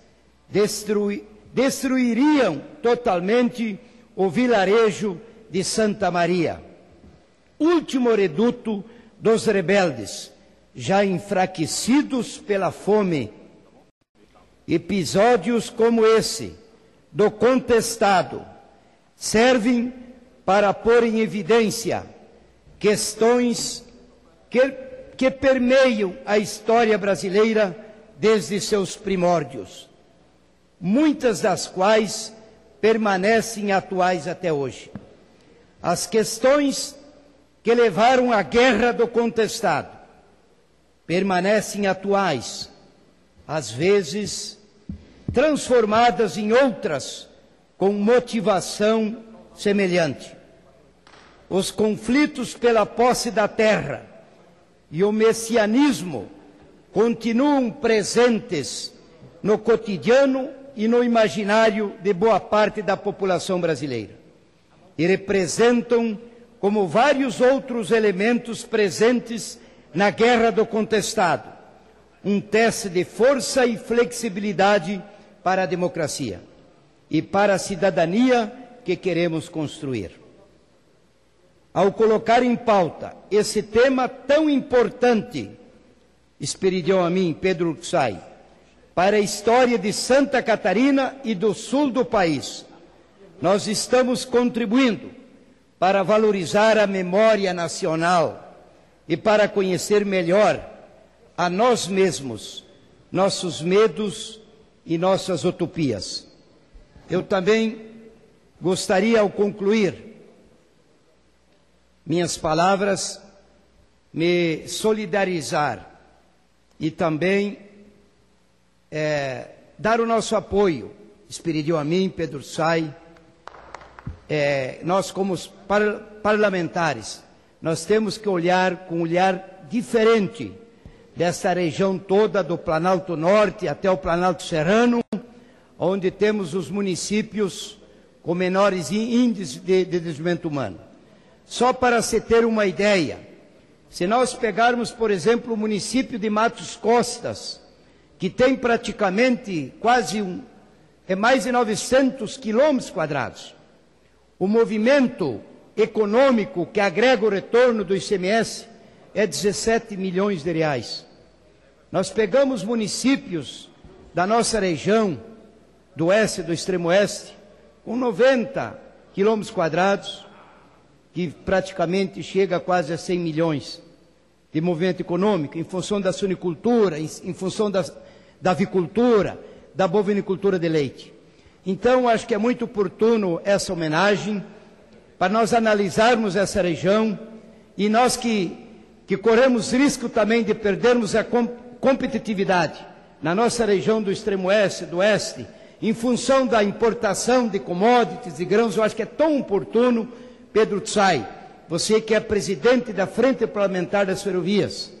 destruiriam totalmente o vilarejo de Santa Maria, último reduto dos rebeldes, já enfraquecidos pela fome. Episódios como esse do contestado servem para pôr em evidência questões que permeiam a história brasileira desde seus primórdios, muitas das quais permanecem atuais até hoje. As questões que levaram à Guerra do Contestado permanecem atuais, às vezes transformadas em outras com motivação semelhante. Os conflitos pela posse da terra e o messianismo continuam presentes no cotidiano e no imaginário de boa parte da população brasileira e representam, como vários outros elementos presentes na Guerra do Contestado, um teste de força e flexibilidade para a democracia e para a cidadania que queremos construir. Ao colocar em pauta esse tema tão importante, Esperidião Amin, Pedro Urquçay, para a história de Santa Catarina e do sul do país, nós estamos contribuindo para valorizar a memória nacional e para conhecer melhor a nós mesmos, nossos medos e nossas utopias. Eu também gostaria, ao concluir minhas palavras, me solidarizar e também dar o nosso apoio, Esperidião Amin, Pedro Urquçay, nós como parlamentares, nós temos que olhar com um olhar diferente dessa região toda do Planalto Norte até o Planalto Serrano, onde temos os municípios com menores índices de desenvolvimento humano. Só para se ter uma ideia, se nós pegarmos, por exemplo, o município de Matos Costas, que tem praticamente mais de 900 quilômetros quadrados, o movimento econômico que agrega o retorno do ICMS é 17 milhões de reais. Nós pegamos municípios da nossa região, do oeste, do extremo oeste, com 90 quilômetros quadrados, que praticamente chega a quase a 100 milhões de movimento econômico, em função da suinicultura, em função da avicultura, da bovinicultura de leite. Então, acho que é muito oportuno essa homenagem, para nós analisarmos essa região, e nós que corremos risco também de perdermos a competitividade na nossa região do extremo oeste, do oeste, em função da importação de commodities e grãos. Eu acho que é tão oportuno, Pedro Tsai, você que é presidente da Frente Parlamentar das Ferrovias,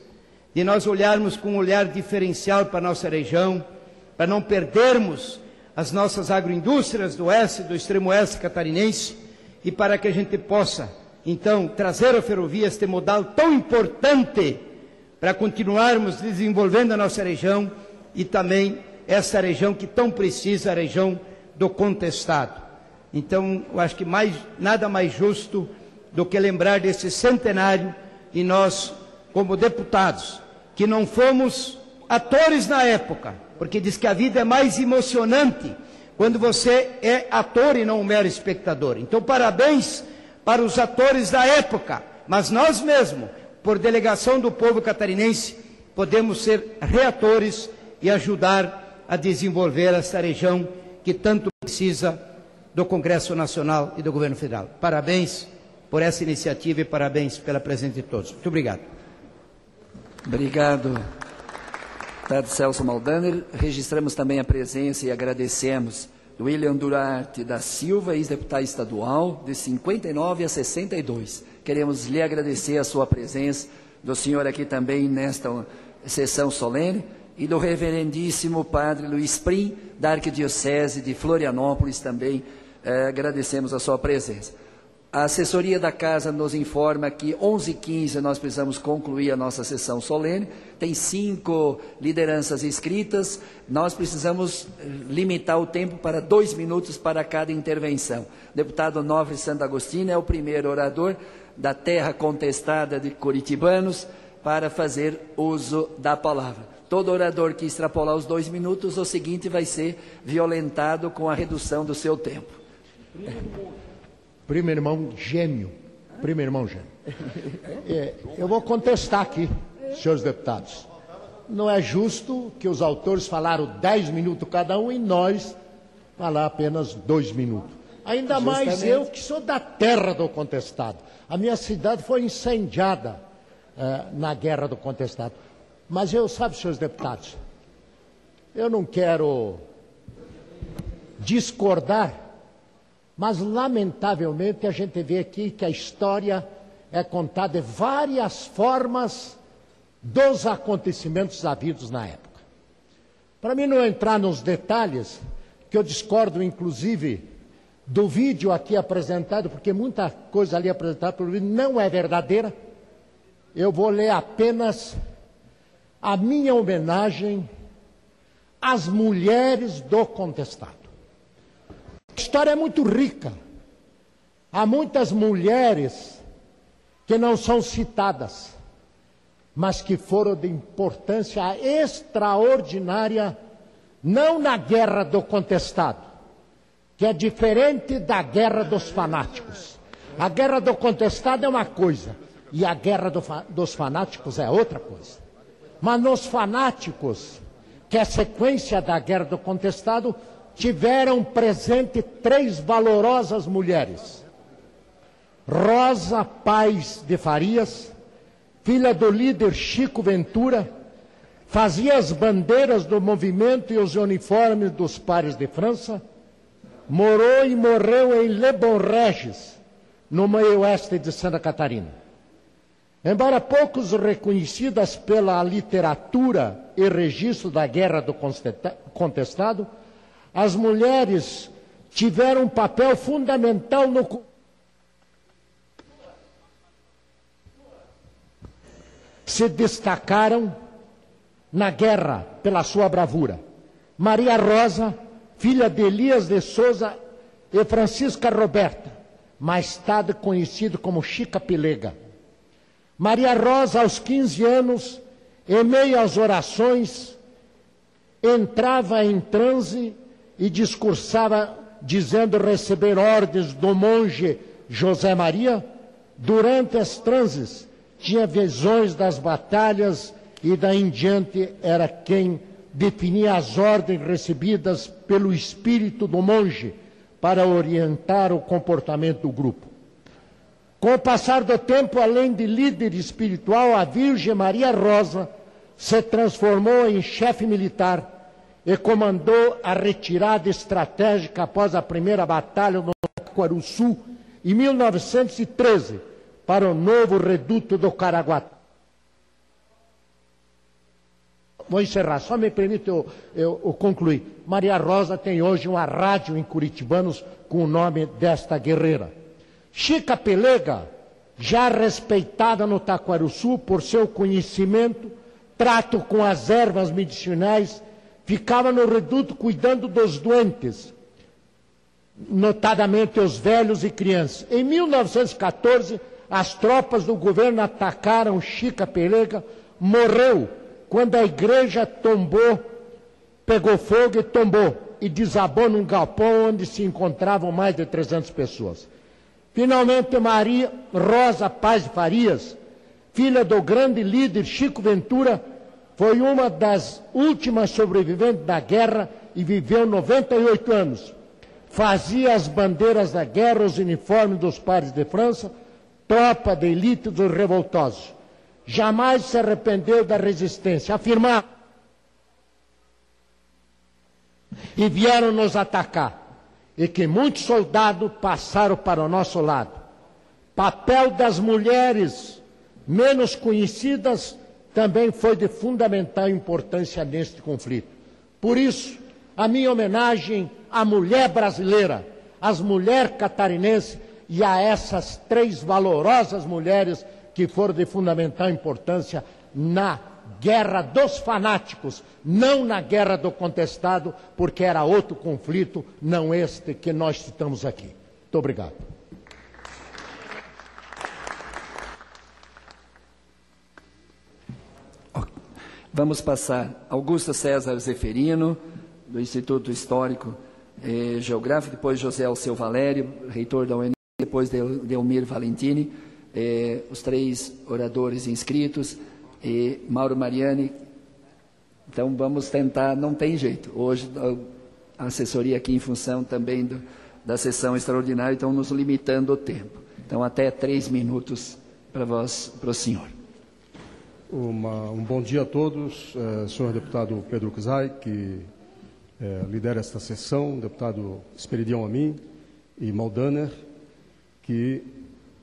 de nós olharmos com um olhar diferencial para a nossa região, para não perdermos as nossas agroindústrias do oeste, do extremo oeste catarinense, e para que a gente possa, então, trazer a ferrovia, este modal tão importante para continuarmos desenvolvendo a nossa região e também essa região que tão precisa, a região do Contestado. Então, eu acho que nada mais justo do que lembrar desse centenário, e nós, como deputados, que não fomos atores na época, porque diz que a vida é mais emocionante quando você é ator e não um mero espectador. Então, parabéns para os atores da época, mas nós mesmos, por delegação do povo catarinense, podemos ser reatores e ajudar a desenvolver essa região que tanto precisa do Congresso Nacional e do Governo Federal. Parabéns por essa iniciativa e parabéns pela presença de todos. Muito obrigado. Obrigado, deputado Celso Maldaner. Registramos também a presença e agradecemos do William Duarte da Silva, ex-deputado estadual, de 59 a 62. Queremos lhe agradecer a sua presença, do senhor aqui também nesta sessão solene, e do reverendíssimo padre Luiz Prim, da Arquidiocese de Florianópolis também, agradecemos a sua presença. A assessoria da Casa nos informa que 11h15 nós precisamos concluir a nossa sessão solene. Tem 5 lideranças inscritas. Nós precisamos limitar o tempo para 2 minutos para cada intervenção. O deputado Nofre Santo Agostinho é o primeiro orador da terra contestada de curitibanos para fazer uso da palavra. Todo orador que extrapolar os 2 minutos, o seguinte vai ser violentado com a redução do seu tempo. Primo irmão gêmeo. Eu vou contestar aqui, senhores deputados. Não é justo que os autores falaram 10 minutos cada um e nós falar apenas 2 minutos. Ainda mais eu que sou da terra do contestado. A minha cidade foi incendiada na guerra do contestado. Mas sabe, senhores deputados, eu não quero discordar, mas, lamentavelmente, a gente vê aqui que a história é contada de várias formas dos acontecimentos havidos na época. Para mim não entrar nos detalhes, que eu discordo, inclusive, do vídeo aqui apresentado, porque muita coisa ali apresentada pelo vídeo não é verdadeira, eu vou ler apenas a minha homenagem às mulheres do contestado. A história é muito rica. Há muitas mulheres que não são citadas, mas que foram de importância extraordinária, não na guerra do contestado, que é diferente da guerra dos fanáticos. A guerra do contestado é uma coisa, e a guerra dos fanáticos é outra coisa. Mas nos fanáticos, que é a sequência da guerra do contestado, tiveram presente 3 valorosas mulheres. Rosa Paz de Farias, filha do líder Chico Ventura, fazia as bandeiras do movimento e os uniformes dos pares de França, morou e morreu em Le Bon Regis, no meio oeste de Santa Catarina. Embora poucos reconhecidas pela literatura e registro da guerra do contestado, as mulheres tiveram um papel fundamental se destacaram na guerra pela sua bravura. Maria Rosa, filha de Elias de Souza e Francisca Roberta, mais tarde conhecida como Chica Pelega. Maria Rosa, aos 15 anos, em meio às orações, entrava em transe e discursava dizendo receber ordens do monge José Maria. Durante as transes, tinha visões das batalhas e daí em diante era quem definia as ordens recebidas pelo espírito do monge para orientar o comportamento do grupo. Com o passar do tempo, além de líder espiritual, a Virgem Maria Rosa se transformou em chefe militar e comandou a retirada estratégica após a primeira batalha no Taquarussu, em 1913, para o novo reduto do Caraguatá. Vou encerrar, só me permite eu concluir. Maria Rosa tem hoje uma rádio em Curitibanos com o nome desta guerreira. Chica Pelega, já respeitada no Taquarussu por seu conhecimento, trato com as ervas medicinais, ficava no reduto cuidando dos doentes, notadamente os velhos e crianças. Em 1914, as tropas do governo atacaram Chica Pelega, morreu quando a igreja tombou, pegou fogo e tombou, e desabou num galpão onde se encontravam mais de 300 pessoas. Finalmente, Maria Rosa Paz de Farias, filha do grande líder Chico Ventura, foi uma das últimas sobreviventes da guerra e viveu 98 anos. Fazia as bandeiras da guerra, os uniformes dos pares de França, tropa de elite dos revoltosos. Jamais se arrependeu da resistência. Afirmava. E vieram nos atacar. E que muitos soldados passaram para o nosso lado. Papel das mulheres menos conhecidas também foi de fundamental importância neste conflito. Por isso, a minha homenagem à mulher brasileira, às mulheres catarinenses e a essas 3 valorosas mulheres que foram de fundamental importância na guerra dos fanáticos, não na guerra do contestado, porque era outro conflito, não este que nós citamos aqui. Muito obrigado. Vamos passar Augusto César Zeferino, do Instituto Histórico e Geográfico, depois José Alceu Valério, reitor da UNB, depois Delmir Valentini, os 3 oradores inscritos, e Mauro Mariani. Então vamos tentar, não tem jeito. Hoje a assessoria aqui em função também da sessão extraordinária, então nos limitando o tempo. Então até 3 minutos para o senhor. Um bom dia a todos, senhor deputado Pedro Czaj, que lidera esta sessão, deputado Esperidião Amin e Maldaner, que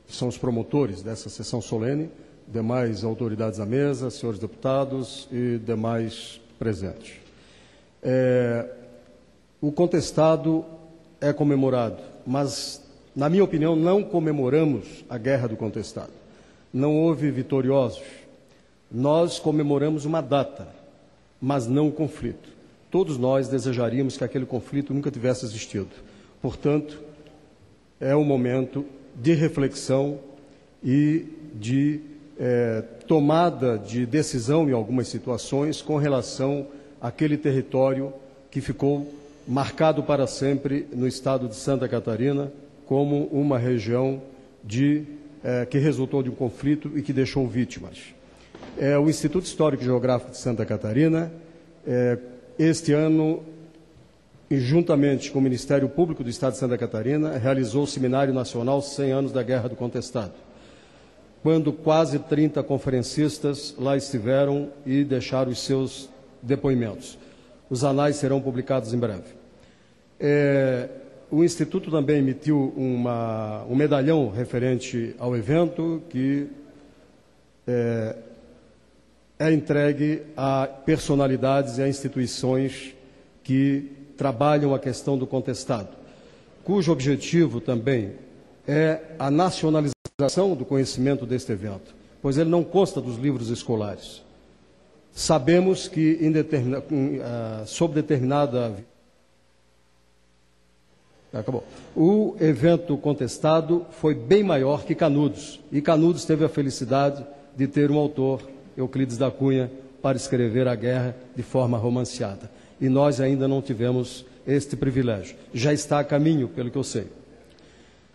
são os promotores dessa sessão solene, demais autoridades à mesa, senhores deputados e demais presentes. O contestado é comemorado, mas, na minha opinião, não comemoramos a guerra do contestado. Não houve vitoriosos. Nós comemoramos uma data, mas não o conflito. Todos nós desejaríamos que aquele conflito nunca tivesse existido. Portanto, é um momento de reflexão e de tomada de decisão em algumas situações com relação àquele território que ficou marcado para sempre no estado de Santa Catarina como uma região que resultou de um conflito e que deixou vítimas. O Instituto Histórico e Geográfico de Santa Catarina, este ano, juntamente com o Ministério Público do Estado de Santa Catarina, realizou o Seminário Nacional 100 anos da Guerra do Contestado, quando quase 30 conferencistas lá estiveram e deixaram os seus depoimentos. Os anais serão publicados em breve. O Instituto também emitiu um medalhão referente ao evento, que é entregue a personalidades e a instituições que trabalham a questão do contestado, cujo objetivo também é a nacionalização do conhecimento deste evento, pois ele não consta dos livros escolares. Sabemos que sob determinada... Acabou. O evento contestado foi bem maior que Canudos, e Canudos teve a felicidade de ter um autor, Euclides da Cunha, para escrever a guerra de forma romanceada. E nós ainda não tivemos este privilégio. Já está a caminho, pelo que eu sei.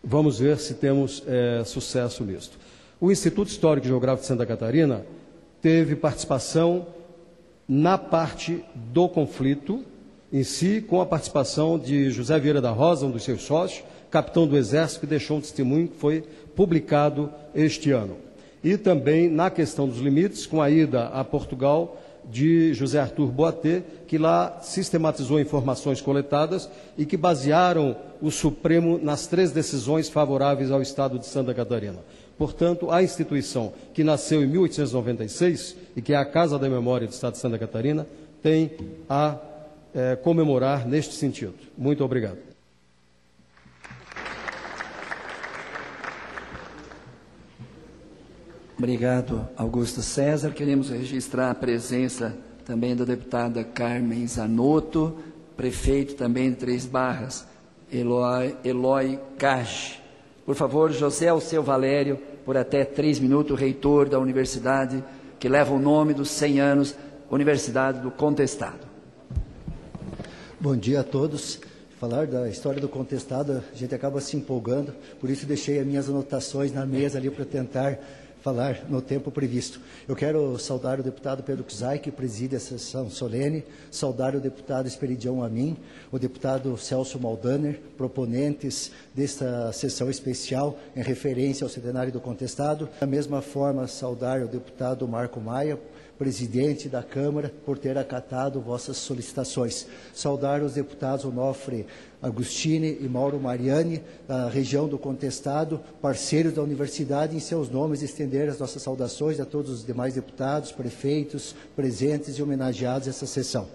Vamos ver se temos sucesso nisto. O Instituto Histórico e Geográfico de Santa Catarina teve participação na parte do conflito em si, com a participação de José Vieira da Rosa, um dos seus sócios, capitão do Exército, que deixou um testemunho que foi publicado este ano. E também na questão dos limites, com a ida a Portugal de José Arthur Boatê, que lá sistematizou informações coletadas e que basearam o Supremo nas 3 decisões favoráveis ao Estado de Santa Catarina. Portanto, a instituição que nasceu em 1896 e que é a Casa da Memória do Estado de Santa Catarina tem a comemorar neste sentido. Muito obrigado. Obrigado, Augusto César. Queremos registrar a presença também da deputada Carmen Zanotto, prefeito também de Três Barras, Eloy Cage. Por favor, José Alceu Valério, por até 3 minutos, reitor da universidade, que leva o nome dos 100 anos, Universidade do Contestado. Bom dia a todos. Falar da história do contestado, a gente acaba se empolgando, por isso deixei as minhas anotações na mesa ali para tentar falar no tempo previsto. Eu quero saudar o deputado Pedro Czai, que preside a sessão solene, saudar o deputado Esperidião Amin, o deputado Celso Maldaner, proponentes desta sessão especial em referência ao centenário do contestado. Da mesma forma, saudar o deputado Marco Maia, presidente da Câmara, por ter acatado vossas solicitações. Saudar os deputados Onofre Agostini e Mauro Mariani, da região do Contestado, parceiros da universidade, em seus nomes estender as nossas saudações a todos os demais deputados, prefeitos, presentes e homenageados nessa sessão.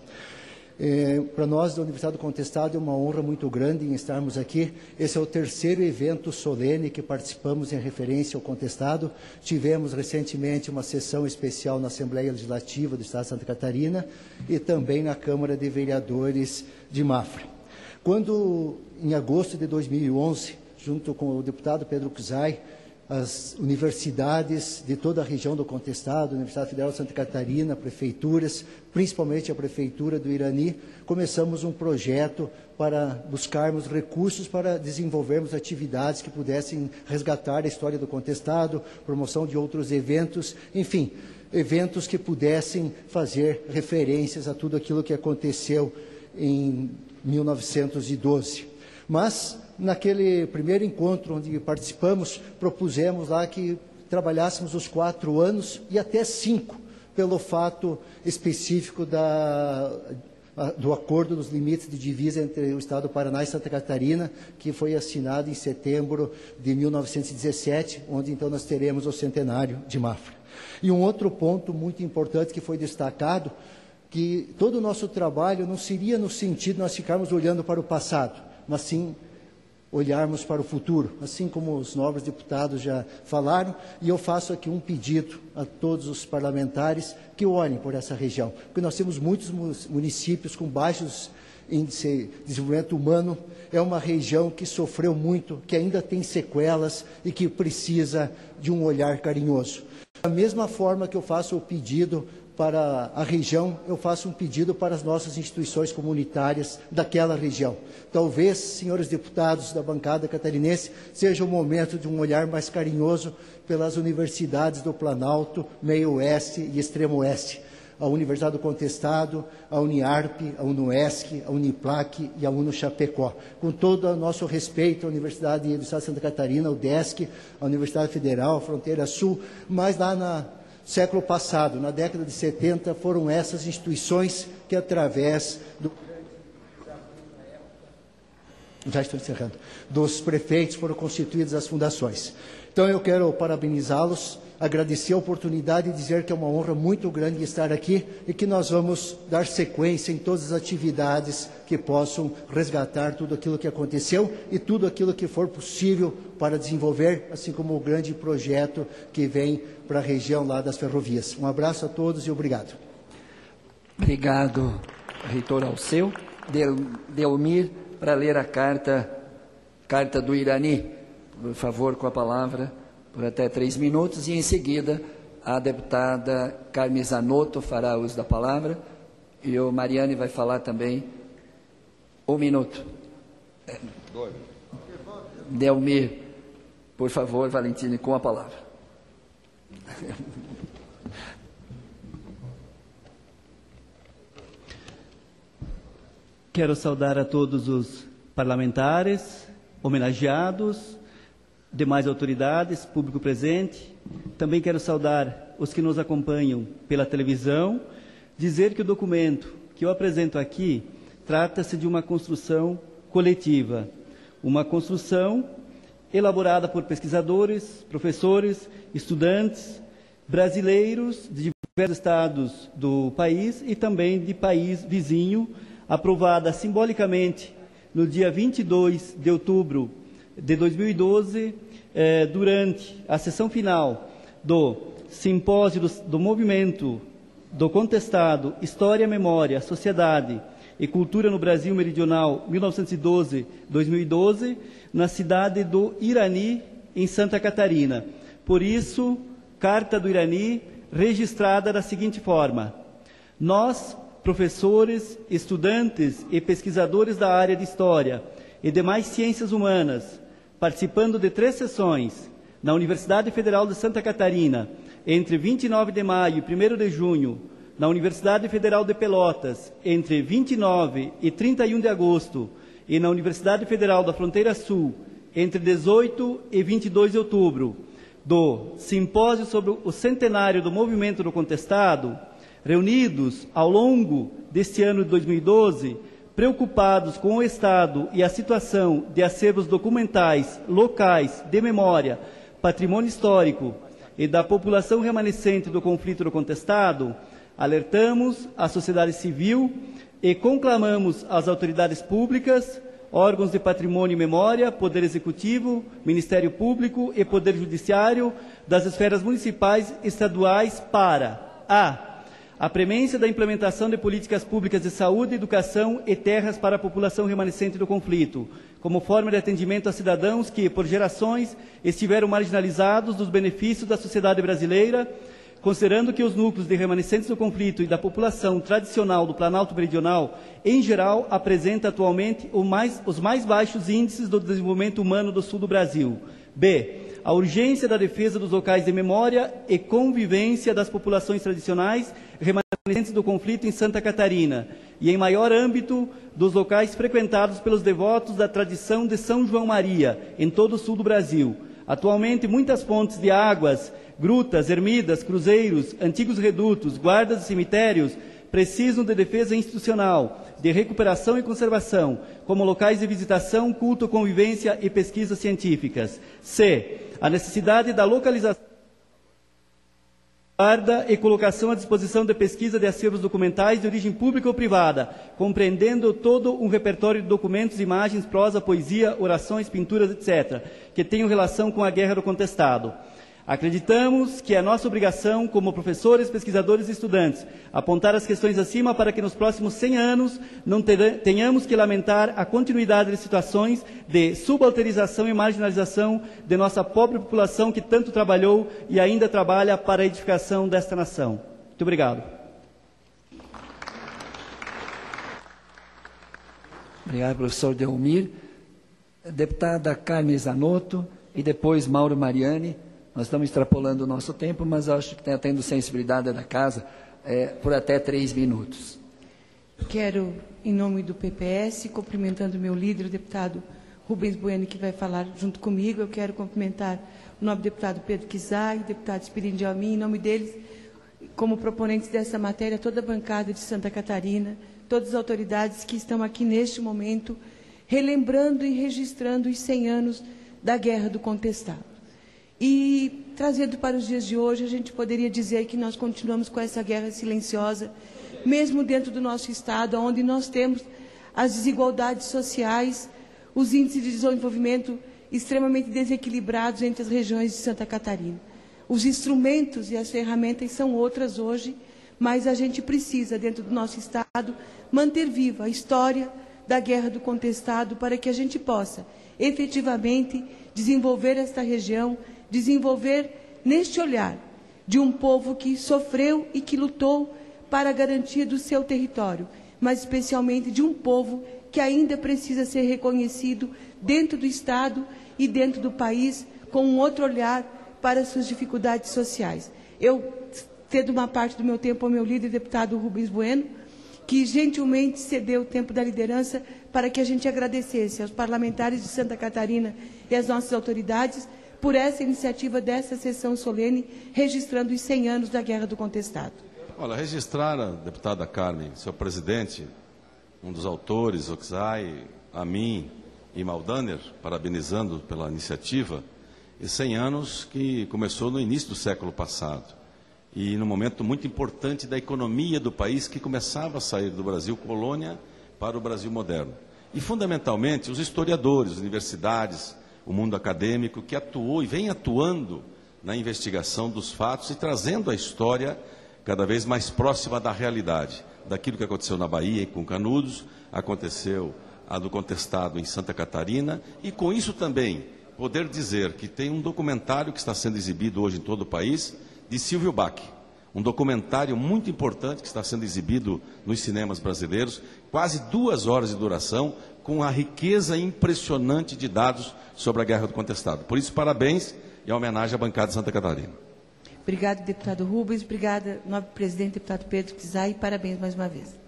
Para nós da Universidade do Contestado é uma honra muito grande em estarmos aqui. Esse é o 3º evento solene que participamos em referência ao Contestado. Tivemos recentemente uma sessão especial na Assembleia Legislativa do Estado de Santa Catarina e também na Câmara de Vereadores de Mafra. Quando, em agosto de 2011, junto com o deputado Pedro Czai, as universidades de toda a região do Contestado, Universidade Federal de Santa Catarina, prefeituras, principalmente a Prefeitura do Irani, começamos um projeto para buscarmos recursos para desenvolvermos atividades que pudessem resgatar a história do Contestado, promoção de outros eventos, enfim, eventos que pudessem fazer referências a tudo aquilo que aconteceu em 1912. Mas, naquele primeiro encontro onde participamos, propusemos lá que trabalhássemos os 4 anos e até 5, pelo fato específico do acordo dos limites de divisa entre o Estado do Paraná e Santa Catarina, que foi assinado em setembro de 1917, onde então nós teremos o centenário de Mafra. E um outro ponto muito importante que foi destacado, que todo o nosso trabalho não seria no sentido de nós ficarmos olhando para o passado, mas sim olharmos para o futuro, assim como os nobres deputados já falaram, e eu faço aqui um pedido a todos os parlamentares que olhem por essa região, porque nós temos muitos municípios com baixos índices de desenvolvimento humano, é uma região que sofreu muito, que ainda tem sequelas e que precisa de um olhar carinhoso. Da mesma forma que eu faço o pedido para a região, eu faço um pedido para as nossas instituições comunitárias daquela região. Talvez, senhores deputados da bancada catarinense, seja o momento de um olhar mais carinhoso pelas universidades do Planalto, Meio Oeste e Extremo Oeste. A Universidade do Contestado, a Uniarp, a Unuesc, a Uniplac e a Uno-Chapecó. Com todo o nosso respeito à Universidade do Estado de Santa Catarina, o UDESC, a Universidade Federal, a Fronteira Sul, mas lá no século passado, na década de 70, foram essas instituições que, através dos prefeitos, foram constituídas as fundações. Então eu quero parabenizá-los, agradecer a oportunidade e dizer que é uma honra muito grande estar aqui e que nós vamos dar sequência em todas as atividades que possam resgatar tudo aquilo que aconteceu e tudo aquilo que for possível para desenvolver, assim como o grande projeto que vem para a região lá das ferrovias. Um abraço a todos e obrigado. Obrigado, reitor Alceu. Delmir, para ler a carta do Irani. Por favor, com a palavra, por até 3 minutos, e em seguida a deputada Carmen Zanotto fará uso da palavra, e o Mariane vai falar também 1 minuto. Delmir, por favor, Valentine, com a palavra. Quero saudar a todos os parlamentares, homenageados, demais autoridades, público presente. Também quero saudar os que nos acompanham pela televisão, dizer que o documento que eu apresento aqui trata-se de uma construção coletiva, uma construção elaborada por pesquisadores, professores, estudantes, brasileiros de diversos estados do país e também de país vizinho, aprovada simbolicamente no dia 22 de outubro de 2012, durante a sessão final do simpósio do movimento do contestado História, Memória, Sociedade e Cultura no Brasil Meridional 1912-2012, na cidade do Irani, em Santa Catarina. Por isso, carta do Irani, registrada da seguinte forma: nós, professores, estudantes e pesquisadores da área de História e demais ciências humanas, participando de 3 sessões na Universidade Federal de Santa Catarina, entre 29 de maio e 1º de junho, na Universidade Federal de Pelotas, entre 29 e 31 de agosto, e na Universidade Federal da Fronteira Sul, entre 18 e 22 de outubro, do Simpósio sobre o Centenário do Movimento do Contestado, reunidos ao longo deste ano de 2012, preocupados com o estado e a situação de acervos documentais, locais, de memória, patrimônio histórico e da população remanescente do conflito do contestado, alertamos a sociedade civil e conclamamos as autoridades públicas, órgãos de patrimônio e memória, Poder Executivo, Ministério Público e Poder Judiciário das esferas municipais e estaduais para a premência da implementação de políticas públicas de saúde, educação e terras para a população remanescente do conflito, como forma de atendimento a cidadãos que, por gerações, estiveram marginalizados dos benefícios da sociedade brasileira, considerando que os núcleos de remanescentes do conflito e da população tradicional do Planalto Meridional, em geral, apresentam atualmente os mais baixos índices do desenvolvimento humano do sul do Brasil. A urgência da defesa dos locais de memória e convivência das populações tradicionais remanescentes do conflito em Santa Catarina e, em maior âmbito, dos locais frequentados pelos devotos da tradição de São João Maria, em todo o sul do Brasil. Atualmente, muitas fontes de águas, grutas, ermidas, cruzeiros, antigos redutos, guardas e cemitérios precisam de defesa institucional, de recuperação e conservação, como locais de visitação, culto, convivência e pesquisas científicas. A necessidade da localização, guarda e colocação à disposição de pesquisa de acervos documentais de origem pública ou privada, compreendendo todo um repertório de documentos, imagens, prosa, poesia, orações, pinturas, etc., que tenham relação com a guerra do contestado. Acreditamos que é nossa obrigação, como professores, pesquisadores e estudantes, apontar as questões acima para que nos próximos 100 anos não tenhamos que lamentar a continuidade de situações de subalternização e marginalização de nossa pobre população que tanto trabalhou e ainda trabalha para a edificação desta nação. Muito obrigado. Obrigado, professor Delmir. Deputada Carmen Zanotto e depois Mauro Mariani. Nós estamos extrapolando o nosso tempo, mas acho que está tendo sensibilidade da casa por até 3 minutos. Quero, em nome do PPS, cumprimentando o meu líder, o deputado Rubens Bueno, que vai falar junto comigo. Eu quero cumprimentar o nobre deputado Pedro Kizai, o deputado Espírito de Almin, em nome deles, como proponentes dessa matéria, toda a bancada de Santa Catarina, todas as autoridades que estão aqui neste momento, relembrando e registrando os 100 anos da Guerra do Contestado. E, trazendo para os dias de hoje, a gente poderia dizer que nós continuamos com essa guerra silenciosa, mesmo dentro do nosso Estado, onde nós temos as desigualdades sociais, os índices de desenvolvimento extremamente desequilibrados entre as regiões de Santa Catarina. Os instrumentos e as ferramentas são outras hoje, mas a gente precisa, dentro do nosso Estado, manter viva a história da Guerra do Contestado para que a gente possa, efetivamente, desenvolver esta região, desenvolver neste olhar de um povo que sofreu e que lutou para a garantia do seu território, mas especialmente de um povo que ainda precisa ser reconhecido dentro do Estado e dentro do país com um outro olhar para suas dificuldades sociais. Eu cedo uma parte do meu tempo ao meu líder, deputado Rubens Bueno, que gentilmente cedeu o tempo da liderança para que a gente agradecesse aos parlamentares de Santa Catarina e às nossas autoridades por essa iniciativa dessa sessão solene, registrando os 100 anos da Guerra do Contestado. Olha, registrar a deputada Carmen, seu presidente, um dos autores, Oxai, a mim e Maldaner, parabenizando pela iniciativa, e 100 anos que começou no início do século passado, e num momento muito importante da economia do país, que começava a sair do Brasil colônia para o Brasil moderno. E, fundamentalmente, os historiadores, universidades, o mundo acadêmico, que atuou e vem atuando na investigação dos fatos e trazendo a história cada vez mais próxima da realidade, daquilo que aconteceu na Bahia com Canudos, aconteceu a do Contestado em Santa Catarina, e com isso também poder dizer que tem um documentário que está sendo exibido hoje em todo o país, de Silvio Bach, um documentário muito importante que está sendo exibido nos cinemas brasileiros, quase 2 horas de duração, com a riqueza impressionante de dados sobre a Guerra do Contestado. Por isso, parabéns e a homenagem à bancada de Santa Catarina. Obrigada, deputado Rubens. Obrigada, nobre presidente, deputado Pedro Kizai, e parabéns mais uma vez.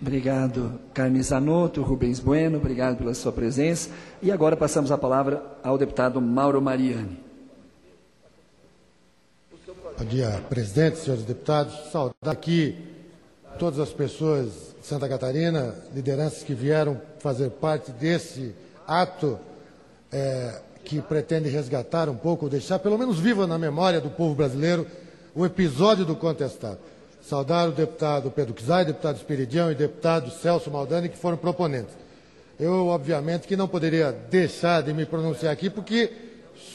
Obrigado, Carmen Zanotto, Rubens Bueno, obrigado pela sua presença. E agora passamos a palavra ao deputado Mauro Mariani. Bom dia, presidente, senhores deputados. Saudar aqui todas as pessoas de Santa Catarina, lideranças que vieram fazer parte desse ato que pretende resgatar um pouco, deixar pelo menos viva na memória do povo brasileiro o episódio do Contestado. Saudar o deputado Pedro Kizai, deputado Esperidião e deputado Celso Maldani, que foram proponentes. Eu, obviamente, que não poderia deixar de me pronunciar aqui, porque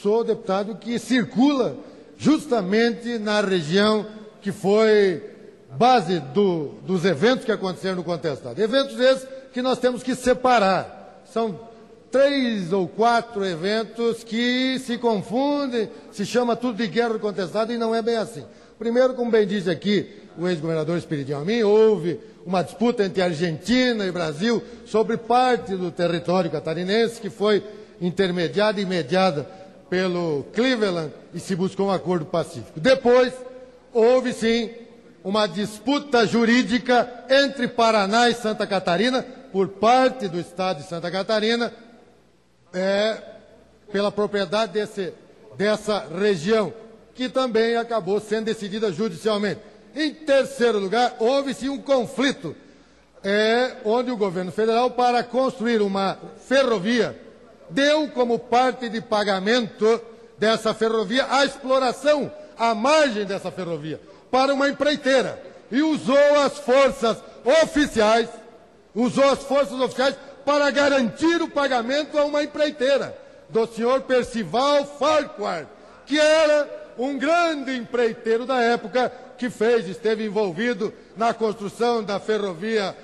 sou deputado que circula justamente na região que foi base dos eventos que aconteceram no Contestado. Eventos esses que nós temos que separar. São 3 ou 4 eventos que se confundem, se chama tudo de Guerra do Contestado e não é bem assim. Primeiro, como bem disse aqui o ex-governador Esperidião Amin, houve uma disputa entre Argentina e Brasil sobre parte do território catarinense que foi intermediada e mediada pelo Cleveland e se buscou um acordo pacífico. Depois, houve sim uma disputa jurídica entre Paraná e Santa Catarina, por parte do Estado de Santa Catarina, pela propriedade dessa região, que também acabou sendo decidida judicialmente. Em terceiro lugar, houve sim um conflito, onde o governo federal, para construir uma ferrovia, deu como parte de pagamento dessa ferrovia a exploração, a margem dessa ferrovia, para uma empreiteira, e usou as forças oficiais para garantir o pagamento a uma empreiteira, do senhor Percival Farquhar, que era um grande empreiteiro da época, que esteve envolvido na construção da ferrovia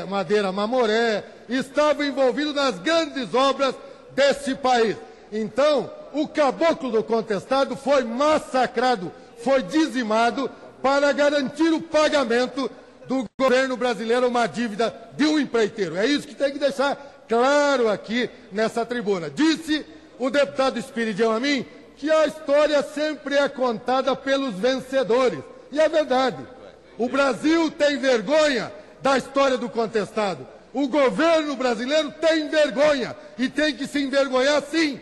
Madeira-Mamoré, estava envolvido nas grandes obras desse país. Então, o caboclo do Contestado foi massacrado, foi dizimado para garantir o pagamento do governo brasileiro a uma dívida de um empreiteiro. É isso que tem que deixar claro aqui nessa tribuna. Disse o deputado Esperidião Amin que a história sempre é contada pelos vencedores. E é verdade. O Brasil tem vergonha da história do Contestado. O governo brasileiro tem vergonha e tem que se envergonhar sim,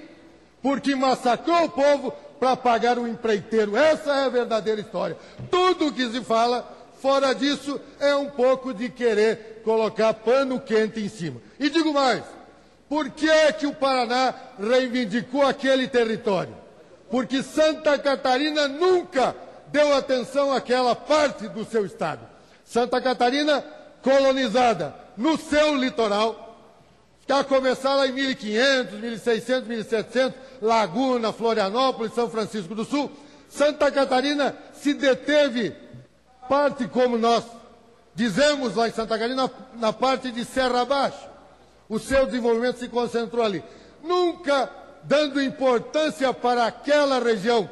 porque massacrou o povo para pagar um empreiteiro. Essa é a verdadeira história. Tudo que se fala fora disso é um pouco de querer colocar pano quente em cima. E digo mais, Por que que o Paraná reivindicou aquele território? Porque Santa Catarina nunca deu atenção àquela parte do seu estado. Santa Catarina colonizada no seu litoral, a começar lá em 1500, 1600, 1700, Laguna, Florianópolis, São Francisco do Sul. Santa Catarina se deteve, parte como nós dizemos lá em Santa Catarina, na parte de Serra Abaixo. O seu desenvolvimento se concentrou ali. Nunca dando importância para aquela região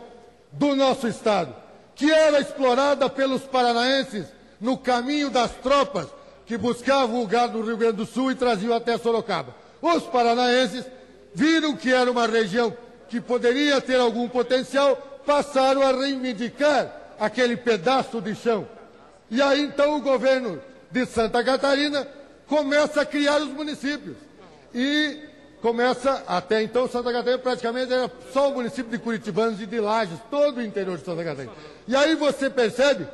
do nosso estado, que era explorada pelos paranaenses no caminho das tropas que buscavam o gado no Rio Grande do Sul e traziam até Sorocaba. Os paranaenses viram que era uma região que poderia ter algum potencial, passaram a reivindicar aquele pedaço de chão. E aí então o governo de Santa Catarina começa a criar os municípios. E começa, até então, Santa Catarina praticamente era só o município de Curitibanos e de Lages, todo o interior de Santa Catarina. E aí você percebe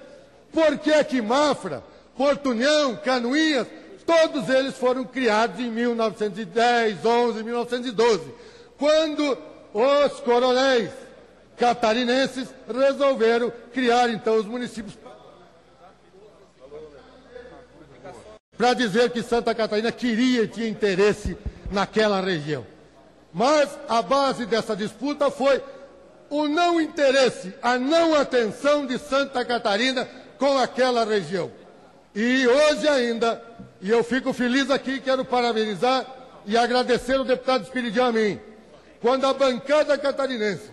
por que Mafra, Porto União, Canoinhas, todos eles foram criados em 1910, 11, 1912, quando os coronéis catarinenses resolveram criar, então, os municípios para dizer que Santa Catarina queria e tinha interesse naquela região. Mas a base dessa disputa foi o não interesse, a não atenção de Santa Catarina com aquela região. E hoje ainda, e eu fico feliz aqui, quero parabenizar e agradecer o deputado Espiridião Amin, quando a bancada catarinense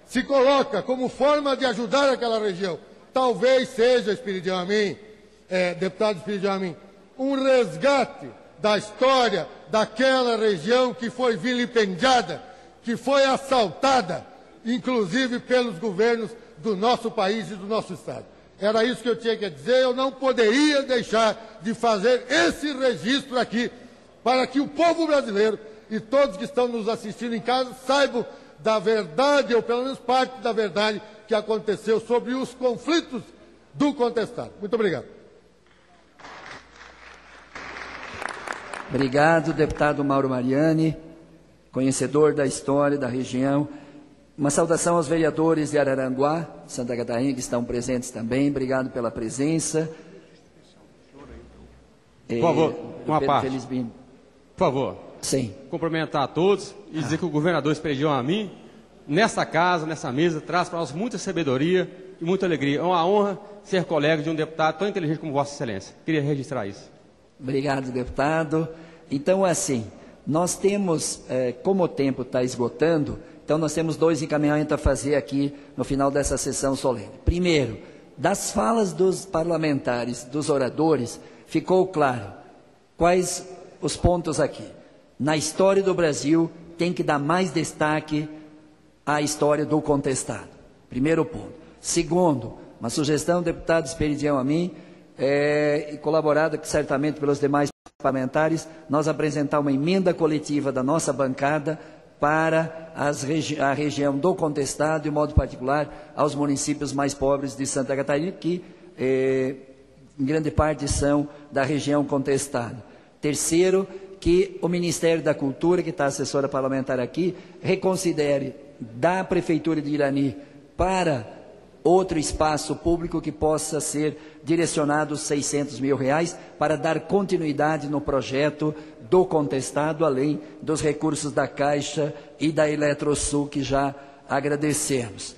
se coloca como forma de ajudar aquela região, talvez seja, Espiridião Amin, deputado Espiridião Amin, um resgate da história daquela região que foi vilipendiada, que foi assaltada, inclusive pelos governos do nosso país e do nosso estado. Era isso que eu tinha que dizer, eu não poderia deixar de fazer esse registro aqui, para que o povo brasileiro e todos que estão nos assistindo em casa saibam da verdade, ou pelo menos parte da verdade, que aconteceu sobre os conflitos do contestado. Muito obrigado. Obrigado, deputado Mauro Mariani, conhecedor da história da região. Uma saudação aos vereadores de Araranguá, Santa Catarina, que estão presentes também. Obrigado pela presença. Por favor, uma parte. Por favor. Sim. Cumprimentar a todos e dizer que o governador Espiridião Amin, nessa casa, nessa mesa, traz para nós muita sabedoria e muita alegria. É uma honra ser colega de um deputado tão inteligente como Vossa Excelência. Queria registrar isso. Obrigado, deputado. Então, assim, nós temos, como o tempo está esgotando, então nós temos 2 encaminhamentos a fazer aqui no final dessa sessão solene. Primeiro, das falas dos parlamentares, dos oradores, ficou claro quais os pontos aqui. Na história do Brasil, tem que dar mais destaque à história do contestado. Primeiro ponto. Segundo, uma sugestão do deputado Espiridião Amin, e colaborada certamente pelos demais parlamentares, nós apresentar uma emenda coletiva da nossa bancada para a região do contestado, de modo particular aos municípios mais pobres de Santa Catarina, que em grande parte são da região contestada. Terceiro, que o Ministério da Cultura, que está assessora parlamentar aqui, reconsidere da Prefeitura de Irani para outro espaço público que possa ser direcionado R$600 mil para dar continuidade no projeto do contestado, além dos recursos da Caixa e da Eletrosul, que já agradecemos.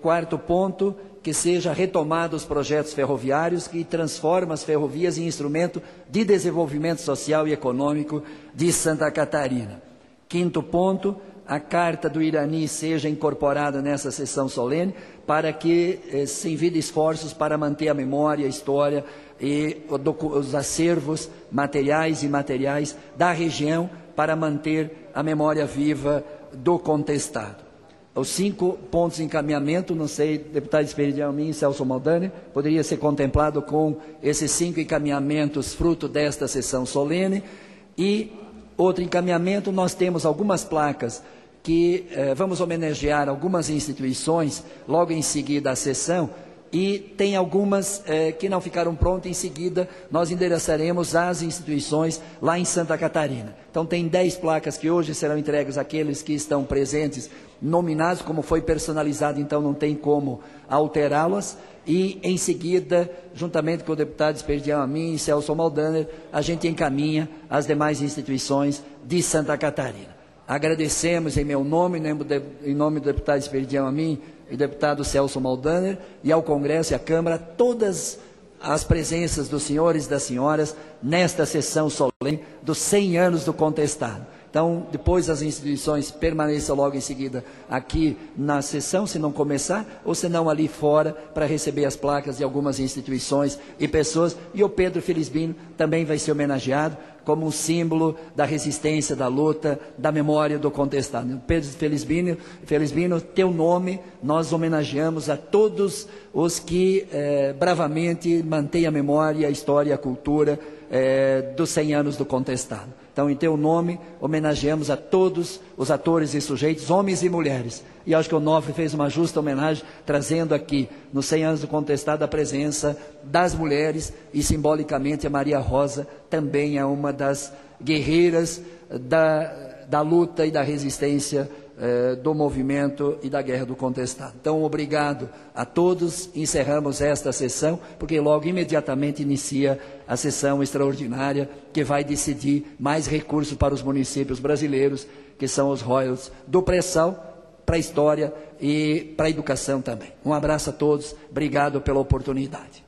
Quarto ponto, que seja retomado os projetos ferroviários que transformam as ferrovias em instrumento de desenvolvimento social e econômico de Santa Catarina. Quinto ponto, a Carta do Irani seja incorporada nessa sessão solene para que se envie esforços para manter a memória, a história e os acervos materiais e imateriais da região para manter a memória viva do contestado. Os 5 pontos de encaminhamento, não sei, deputado Espiridião Amin e Celso Maldaner, poderia ser contemplado com esses 5 encaminhamentos fruto desta sessão solene. E outro encaminhamento, nós temos algumas placas que vamos homenagear algumas instituições logo em seguida à sessão, e tem algumas que não ficaram prontas. Em seguida, nós endereçaremos às instituições lá em Santa Catarina. Então, tem 10 placas que hoje serão entregues àqueles que estão presentes, nominados, como foi personalizado, então não tem como alterá-las. E, em seguida, juntamente com o deputado Esperidião Amin e Celso Maldaner, a gente encaminha as demais instituições de Santa Catarina. Agradecemos em meu nome, em nome do deputado Esperidião Amin e deputado Celso Maldaner, e ao Congresso e à Câmara, todas as presenças dos senhores e das senhoras nesta sessão solene dos 100 anos do contestado. Então, depois as instituições permaneçam logo em seguida aqui na sessão, se não começar, ou se não ali fora, para receber as placas de algumas instituições e pessoas. E o Pedro Felizbino também vai ser homenageado como um símbolo da resistência, da luta, da memória do contestado. Pedro Felizbino, teu nome, nós homenageamos a todos os que bravamente mantêm a memória, a história, a cultura dos 100 anos do contestado. Então, em teu nome, homenageamos a todos os atores e sujeitos, homens e mulheres. E acho que o Onofre fez uma justa homenagem, trazendo aqui, nos 100 anos do contestado, a presença das mulheres, e simbolicamente a Maria Rosa também é uma das guerreiras da luta e da resistência do movimento e da guerra do contestado. Então, obrigado a todos. Encerramos esta sessão, porque logo imediatamente inicia a sessão extraordinária que vai decidir mais recursos para os municípios brasileiros, que são os royalties do pré-sal, para a história e para a educação também. Um abraço a todos, obrigado pela oportunidade.